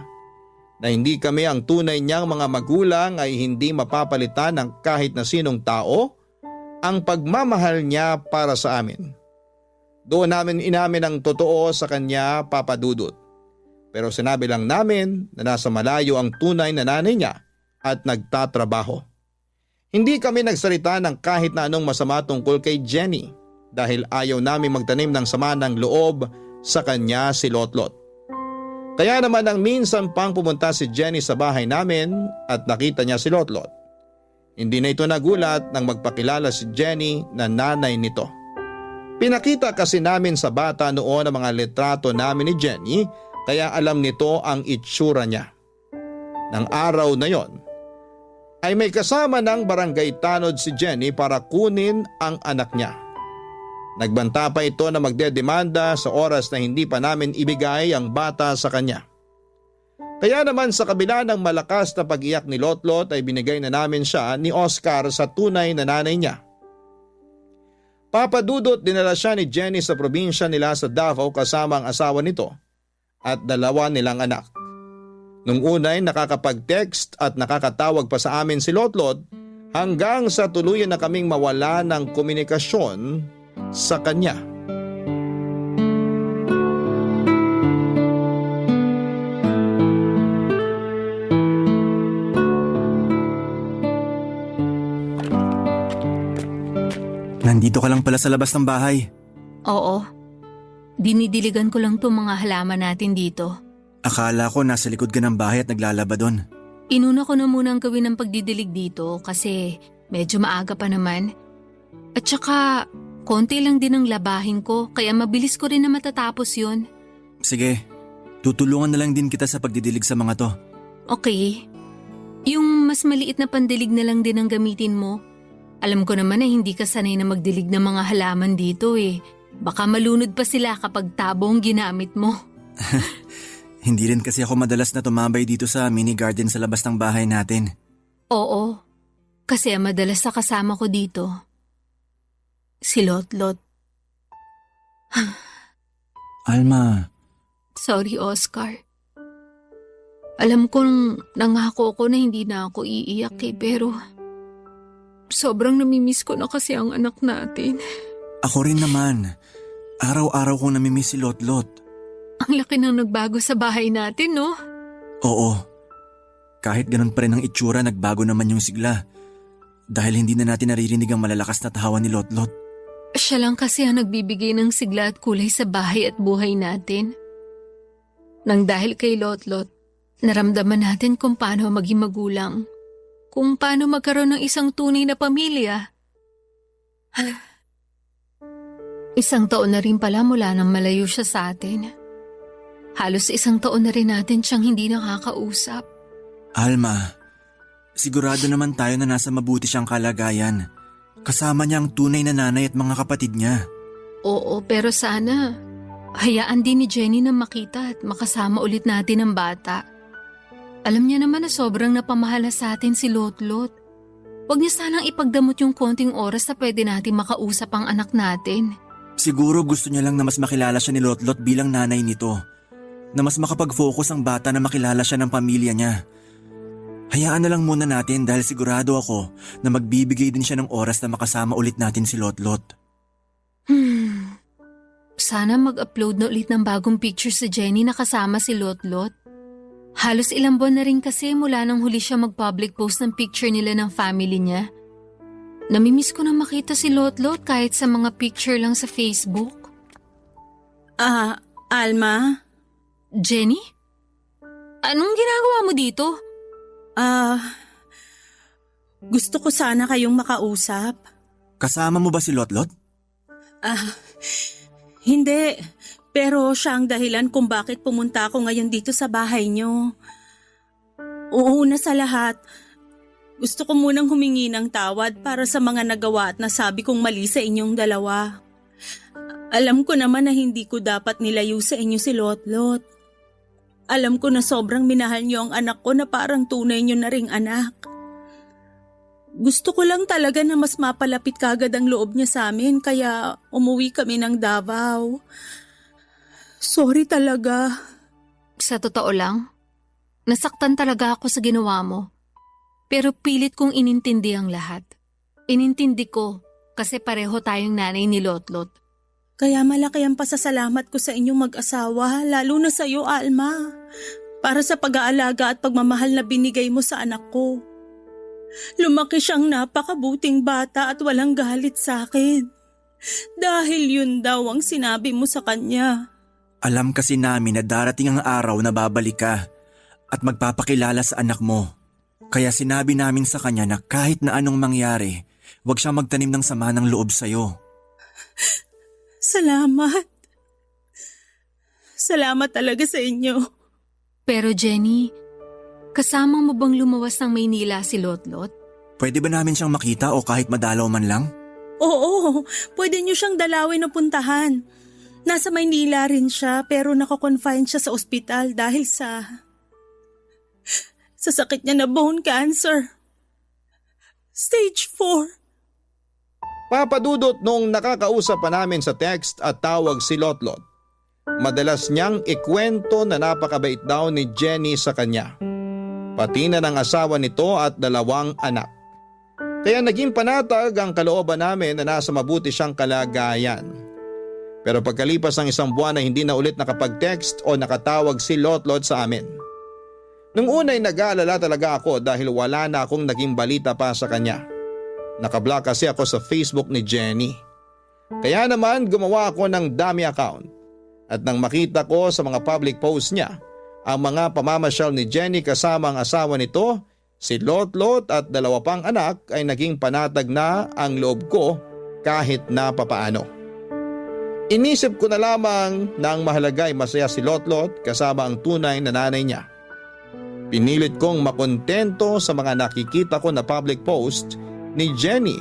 na hindi kami ang tunay niyang mga magulang ay hindi mapapalitan ng kahit na sinong tao ang pagmamahal niya para sa amin. Doon namin inamin ang totoo sa kanya, Papa Dudut. Pero sinabi lang namin na nasa malayo ang tunay na nanay niya at nagtatrabaho. Hindi kami nagsalita ng kahit na anong masama tungkol kay Jenny dahil ayaw namin magtanim ng sama ng loob sa kanya si Lotlot. Kaya naman nang minsan pang pumunta si Jenny sa bahay namin at nakita niya si Lotlot, hindi na ito nagulat nang magpakilala si Jenny na nanay nito. Pinakita kasi namin sa bata noon ang mga litrato namin ni Jenny kaya alam nito ang itsura niya. Nang araw na yon ay may kasama ng barangay tanod si Jenny para kunin ang anak niya. Nagbanta pa ito na magdedemanda sa oras na hindi pa namin ibigay ang bata sa kanya. Kaya naman sa kabila ng malakas na pag-iyak ni Lotlot ay binigay na namin siya ni Oscar sa tunay na nanay niya. Papa Dudut, dinala siya ni Jenny sa probinsya nila sa Davao kasama ang asawa nito at 2 nilang anak. Nung unay nakakapag-text at nakakatawag pa sa amin si Lotlot hanggang sa tuluyan na kaming mawala ng komunikasyon sa kanya. Nandito ka lang pala sa labas ng bahay. Oo. Dinidiligan ko lang itong mga halaman natin dito. Akala ko nasa likod ka ng bahay at naglalaba doon. Inuna ko na muna ang gawin ng pagdidilig dito kasi medyo maaga pa naman. At saka, konti lang din ang labahin ko kaya mabilis ko rin na matatapos yun. Sige, tutulungan na lang din kita sa pagdidilig sa mga to. Okay. Yung mas maliit na pandilig na lang din ang gamitin mo. Alam ko naman na hindi ka sanay na magdilig ng mga halaman dito eh. Baka malunod pa sila kapag tabo ang ginamit mo. Hindi rin kasi ako madalas na tumambay dito sa mini garden sa labas ng bahay natin. Oo, kasi ang madalas na kasama ko dito, si Lotlot. Alma. Sorry, Oscar. Alam kong nangako ko na hindi na ako iiyak pero sobrang namimiss ko na kasi ang anak natin. Ako rin naman. Araw-araw kong namimiss si Lotlot. Ang laki ng nagbago sa bahay natin, no? Oo. Kahit ganun pa rin ang itsura, nagbago naman yung sigla. Dahil hindi na natin naririnig ang malalakas na tawa ni Lotlot. Siya lang kasi ang nagbibigay ng sigla at kulay sa bahay at buhay natin. Nang dahil kay Lotlot, naramdaman natin kung paano maging magulang. Kung paano magkaroon ng isang tunay na pamilya. Isang taon na rin pala mula nang malayo siya sa atin. Halos 1 taon na rin natin siyang hindi nakakausap. Alma, sigurado naman tayo na nasa mabuti siyang kalagayan. Kasama niya ang tunay na nanay at mga kapatid niya. Oo, pero sana hayaan din ni Jenny na makita at makasama ulit natin ang bata. Alam niya naman na sobrang napamahal sa atin si Lotlot. Huwag niya sanang ipagdamot yung konting oras na pwede natin makausap ang anak natin. Siguro gusto niya lang na mas makilala siya ni Lotlot bilang nanay nito. Na mas makapag-focus ang bata na makilala siya ng pamilya niya. Hayaan na lang muna natin dahil sigurado ako na magbibigay din siya ng oras na makasama ulit natin si Lotlot. Sana mag-upload na ulit ng bagong picture si Jenny na kasama si Lotlot. Halos ilang buwan na rin kasi mula nang huli siya mag-public post ng picture nila ng family niya. Namimiss ko na makita si Lotlot kahit sa mga picture lang sa Facebook. Alma? Jenny? Anong ginagawa mo dito? Gusto ko sana kayong makausap. Kasama mo ba si Lotlot? Hindi. Pero siya ang dahilan kung bakit pumunta ako ngayon dito sa bahay niyo. Una sa lahat, gusto ko munang humingi ng tawad para sa mga nagawa at nasabi kong mali sa inyong dalawa. Alam ko naman na hindi ko dapat nilayo sa inyo si Lotlot. Alam ko na sobrang minahal niyo ang anak ko na parang tunay niyo na ring anak. Gusto ko lang talaga na mas mapalapit kagad ang loob niya sa amin kaya umuwi kami ng Davao. Sorry talaga. Sa totoo lang, nasaktan talaga ako sa ginawa mo. Pero pilit kong inintindi ang lahat. Inintindi ko kasi pareho tayong nanay ni Lotlot. Kaya malaki ang pasasalamat ko sa inyong mag-asawa, lalo na sa iyo, Alma. Para sa pag-aalaga at pagmamahal na binigay mo sa anak ko. Lumaki siyang napakabuting bata at walang galit sa akin. Dahil yun daw ang sinabi mo sa kanya. Alam kasi namin na darating ang araw na babalik ka at magpapakilala sa anak mo. Kaya sinabi namin sa kanya na kahit na anong mangyari, huwag siyang magtanim ng sama ng loob sa'yo. Salamat. Salamat talaga sa inyo. Pero Jenny, kasama mo bang lumawas ng Maynila si Lotlot? Pwede ba namin siyang makita o kahit madalaw man lang? Oo, pwede niyo siyang dalawin o puntahan. Nasa Maynila rin siya pero nako-confine siya sa ospital dahil sa sakit niya na bone cancer. Stage 4. Papadudot nung nakakausap pa namin sa text at tawag si Lotlot. Madalas niyang ikwento na napakabait daw ni Jenny sa kanya. Pati na ng asawa nito at 2 anak. Kaya naging panatag ang kalooban namin na nasa mabuti siyang kalagayan. Pero pagkalipas ng 1 buwan ay hindi na ulit nakapag-text o nakatawag si Lotlot sa amin. Nung una ay nag-aalala talaga ako dahil wala na akong naging balita pa sa kanya. Nakablock kasi ako sa Facebook ni Jenny. Kaya naman gumawa ako ng dummy account. At nang makita ko sa mga public posts niya, ang mga pamamasyal ni Jenny kasama ang asawa nito, si Lotlot at 2 pang anak ay naging panatag na ang loob ko kahit na papaano. Inisip ko na lamang na ang mahalaga ay masaya si Lotlot kasama ang tunay na nanay niya. Pinilit kong makontento sa mga nakikita ko na public post ni Jenny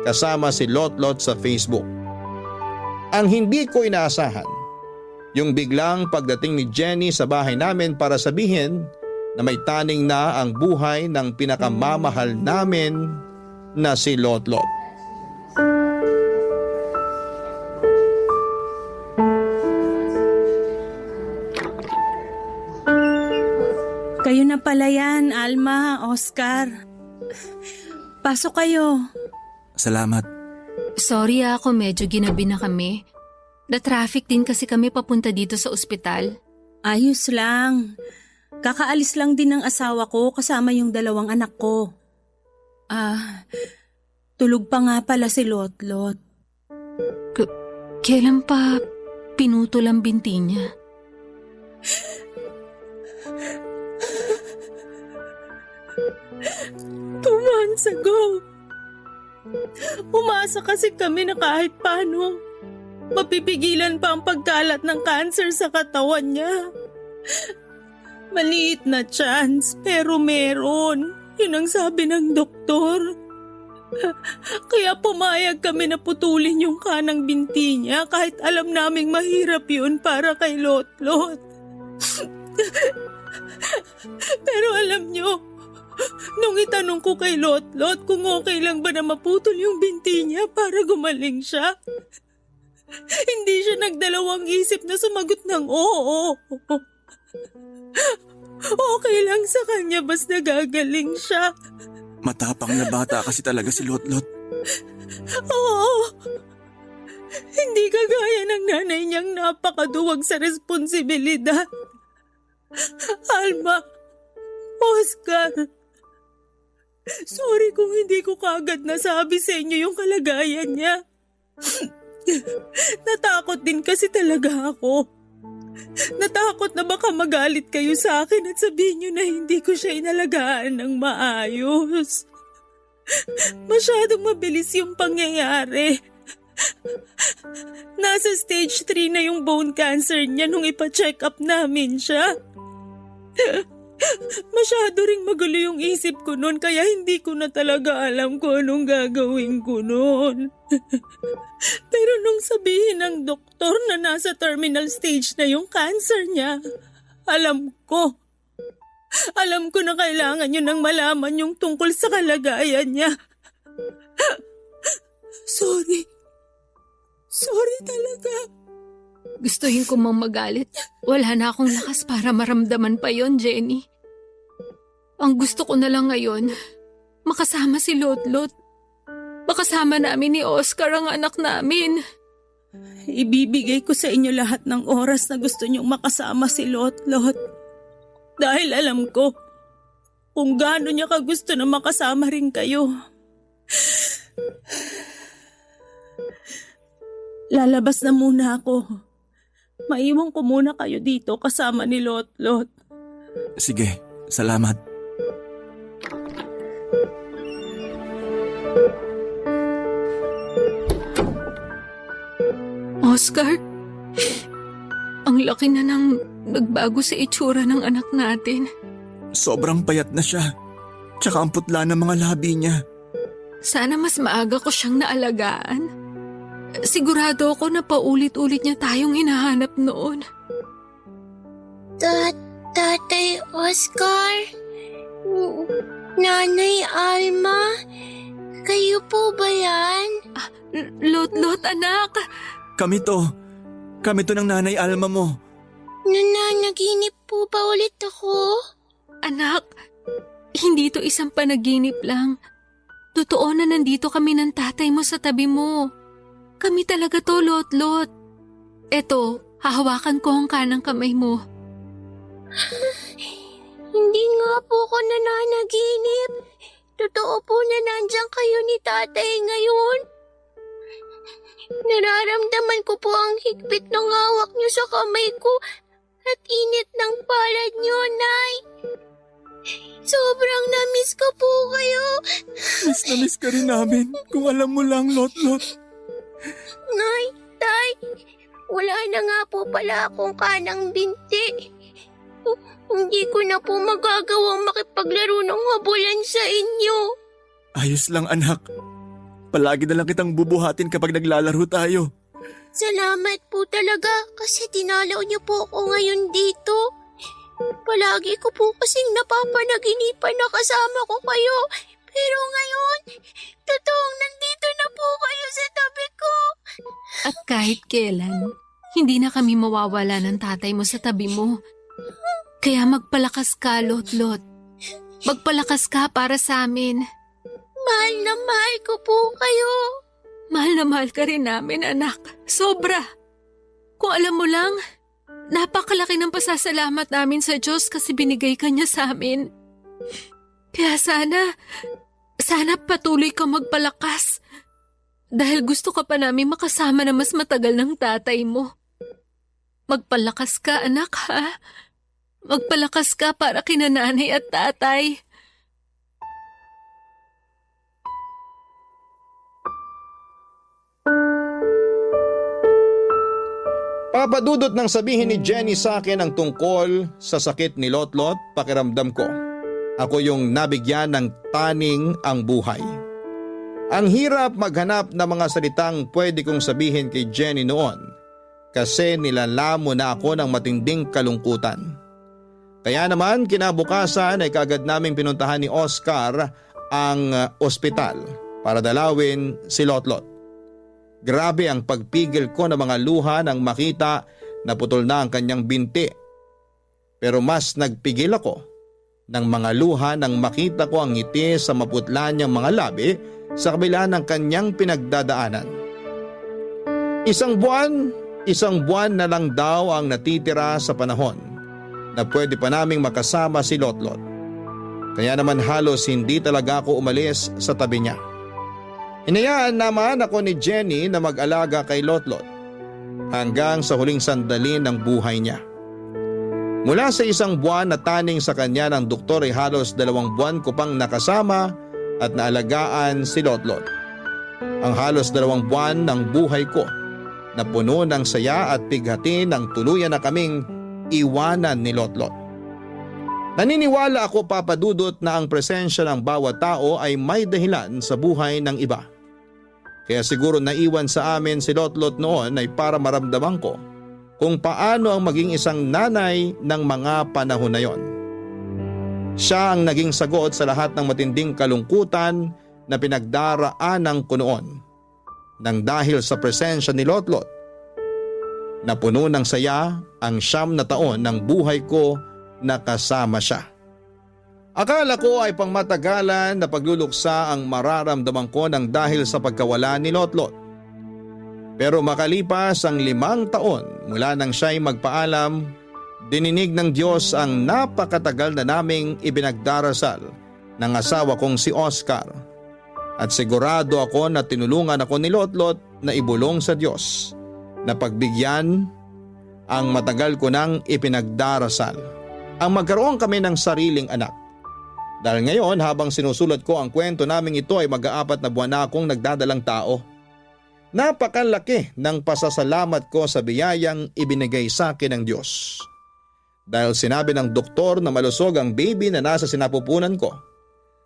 kasama si Lotlot sa Facebook. Ang hindi ko inaasahan, yung biglang pagdating ni Jenny sa bahay namin para sabihin na may taning na ang buhay ng pinakamamahal namin na si Lotlot. Kayo na pala yan, Alma, Oscar. Pasok kayo. Salamat. Sorry kung medyo ginabi na kami. Na-traffic din kasi kami papunta dito sa ospital. Ayos lang. Kakaalis lang din ng asawa ko kasama yung 2 anak ko. Tulog pa nga pala si Lotlot. Kailan pa pinutol ang binti niya? Months ago. Umasa kasi kami na kahit paano, mapipigilan pa ang pagkalat ng cancer sa katawan niya. Maliit na chance, pero meron. Yun ang sabi ng doktor. Kaya pumayag kami na putulin yung kanang binti niya kahit alam naming mahirap yun para kay Lotlot. Pero alam niyo, nung itanong ko kay Lotlot kung okay lang ba na maputol yung binti niya para gumaling siya, hindi siya nagdalawang isip na sumagot ng oo. Okay lang sa kanya basta gagaling siya. Matapang na bata kasi talaga si Lotlot. Oo. Hindi kagaya ng nanay niyang napakaduwag sa responsibilidad. Alma, Oscar, sorry kung hindi ko kagad nasabi sa inyo yung kalagayan niya. Natakot din kasi talaga ako. Natakot na baka magalit kayo sa akin at sabihin niyo na hindi ko siya inalagaan ng maayos. Masyadong mabilis yung pangyayari. Nasa stage 3 na yung bone cancer niya nung ipa-check up namin siya. Masyado ring magulo yung isip ko noon kaya hindi ko na talaga alam kung anong gagawin ko noon. Pero nung sabihin ng doktor na nasa terminal stage na yung cancer niya, alam ko. Alam ko na kailangan nyo nang malaman yung tungkol sa kalagayan niya. Sorry. Sorry talaga. Gustuhin ko mang magalit. Wala na akong lakas para maramdaman pa yon, Jenny. Ang gusto ko na lang ngayon, makasama si Lotlot. Makasama namin ni Oscar ang anak namin. Ibibigay ko sa inyo lahat ng oras na gusto niyong makasama si Lotlot. Dahil alam ko kung gaano niya kagusto na makasama rin kayo. Lalabas na muna ako. Maiwan ko muna kayo dito kasama ni Lotlot. Sige, salamat. Oscar, ang laki na nang nagbago sa itsura ng anak natin. Sobrang payat na siya. Tsaka ang putla ng mga labi niya. Sana mas maaga ko siyang naalagaan. Sigurado ako na paulit-ulit niya tayong hinahanap noon. Tatay Oscar? Nanay Alma? Kayo po ba yan? Lotlot, anak! Kami to ng nanay Alma mo. Nananaginip po ba ulit ako? Anak, hindi to isang panaginip lang. Totoo na nandito kami ng tatay mo sa tabi mo. Kami talaga to, Lotlot. Eto, hahawakan ko ang kanang kamay mo. Hindi nga po ako nananaginip. Totoo po na nandiyan kayo ni tatay ngayon. Nararamdaman ko po ang higpit ng hawak niyo sa kamay ko at init ng palad niyo, Nay. Sobrang na-miss ko po kayo. Miss na miss ka rin namin. Kung alam mo lang, Lotlot. Nay, Tay, wala na nga po pala akong kanang binti. Hindi ko na po magagawang makipaglaro ng habulan sa inyo. Ayos lang, anak. Palagi na lang kitang bubuhatin kapag naglalaro tayo. Salamat po talaga kasi tinalaw niyo po ako ngayon dito. Palagi ko po kasing napapanaginipan na kasama ko kayo. Pero ngayon, totoong nandito na po kayo sa tabi ko. At kahit kailan, hindi na kami mawawala ng tatay mo sa tabi mo. Kaya magpalakas ka, Lotlot. Magpalakas ka para sa amin. Mahal na mahal ko po kayo. Mahal na mahal ka rin namin, anak. Sobra. Kung alam mo lang, napakalaki ng pasasalamat namin sa Diyos kasi binigay ka niya sa amin. Kaya sana patuloy ka magpalakas. Dahil gusto ka pa namin makasama na mas matagal ng tatay mo. Magpalakas ka, anak, ha? Magpalakas ka para kina nanay at tatay. Papadudot nang sabihin ni Jenny sa akin ang tungkol sa sakit ni Lotlot, pakiramdam ko. Ako yung nabigyan ng taning ang buhay. Ang hirap maghanap ng mga salitang pwede kong sabihin kay Jenny noon kasi nilalamo na ako ng matinding kalungkutan. Kaya naman kinabukasan ay kaagad naming pinuntahan ni Oscar ang ospital para dalawin si Lotlot. Grabe ang pagpigil ko ng mga luha nang makita na putol na ang kanyang binti. Pero mas nagpigil ako ng mga luha nang makita ko ang ngiti sa maputla niyang mga labi sa kabila ng kanyang pinagdadaanan. Isang buwan na lang daw ang natitira sa panahon na pwede pa naming makasama si Lotlot. Kaya naman halos hindi talaga ako umalis sa tabi niya. Hinayaan naman ako ni Jenny na mag-alaga kay Lotlot hanggang sa huling sandali ng buhay niya. Mula sa 1 buwan na taning sa kanya ng doktor ay halos 2 buwan ko pang nakasama at naalagaan si Lotlot. Ang halos 2 buwan ng buhay ko na puno ng saya at pighati nang tuluyan na kaming iwanan ni Lotlot. Naniniwala ako, papadudot, na ang presensya ng bawat tao ay may dahilan sa buhay ng iba. Kaya siguro naiwan sa amin si Lotlot noon ay para maramdaman ko kung paano ang maging isang nanay ng mga panahon na yon. Siya ang naging sagot sa lahat ng matinding kalungkutan na pinagdaraanan ko noon. Nang dahil sa presensya ni Lotlot, napuno ng saya ang 9 na taon ng buhay ko na kasama siya. Akala ko ay pangmatagalan na pagluluksa ang mararamdaman ko nang dahil sa pagkawala ni Lotlot. Pero makalipas ang 5 taon mula nang siya'y magpaalam, dininig ng Diyos ang napakatagal na naming ibinagdarasal ng asawa kong si Oscar. At sigurado ako na tinulungan ako ni Lotlot na ibulong sa Diyos na pagbigyan ang matagal ko nang ipinagdarasal. Ang magkaroon kami ng sariling anak. Dahil ngayon habang sinusulat ko ang kwento naming ito ay mag-4 na buwan na akong nagdadalang tao. Napakalaki ng pasasalamat ko sa biyayang ibinigay sa akin ng Diyos. Dahil sinabi ng doktor na malusog ang baby na nasa sinapupunan ko.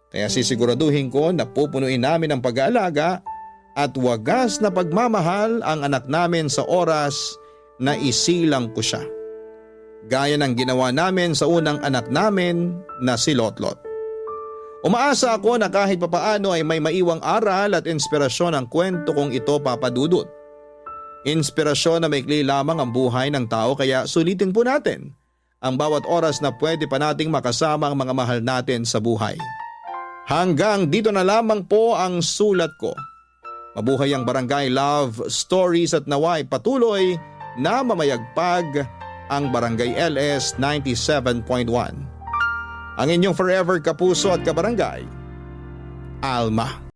Kaya sisiguraduhin ko na pupunuin namin ang pag-aalaga at wagas na pagmamahal ang anak namin sa oras na isilang ko siya. Gaya ng ginawa namin sa unang anak namin na si Lotlot. Umaasa ako na kahit papaano ay may maiwang aral at inspirasyon ang kwento kong ito, Papa Dudut. Inspirasyon na maikli lamang ang buhay ng tao kaya sulitin po natin ang bawat oras na pwede pa nating makasama ang mga mahal natin sa buhay. Hanggang dito na lamang po ang sulat ko. Mabuhay ang Barangay Love Stories at naway patuloy na mamayagpag ang Barangay LS 97.1. Ang inyong forever kapuso at kabarangay, Alma.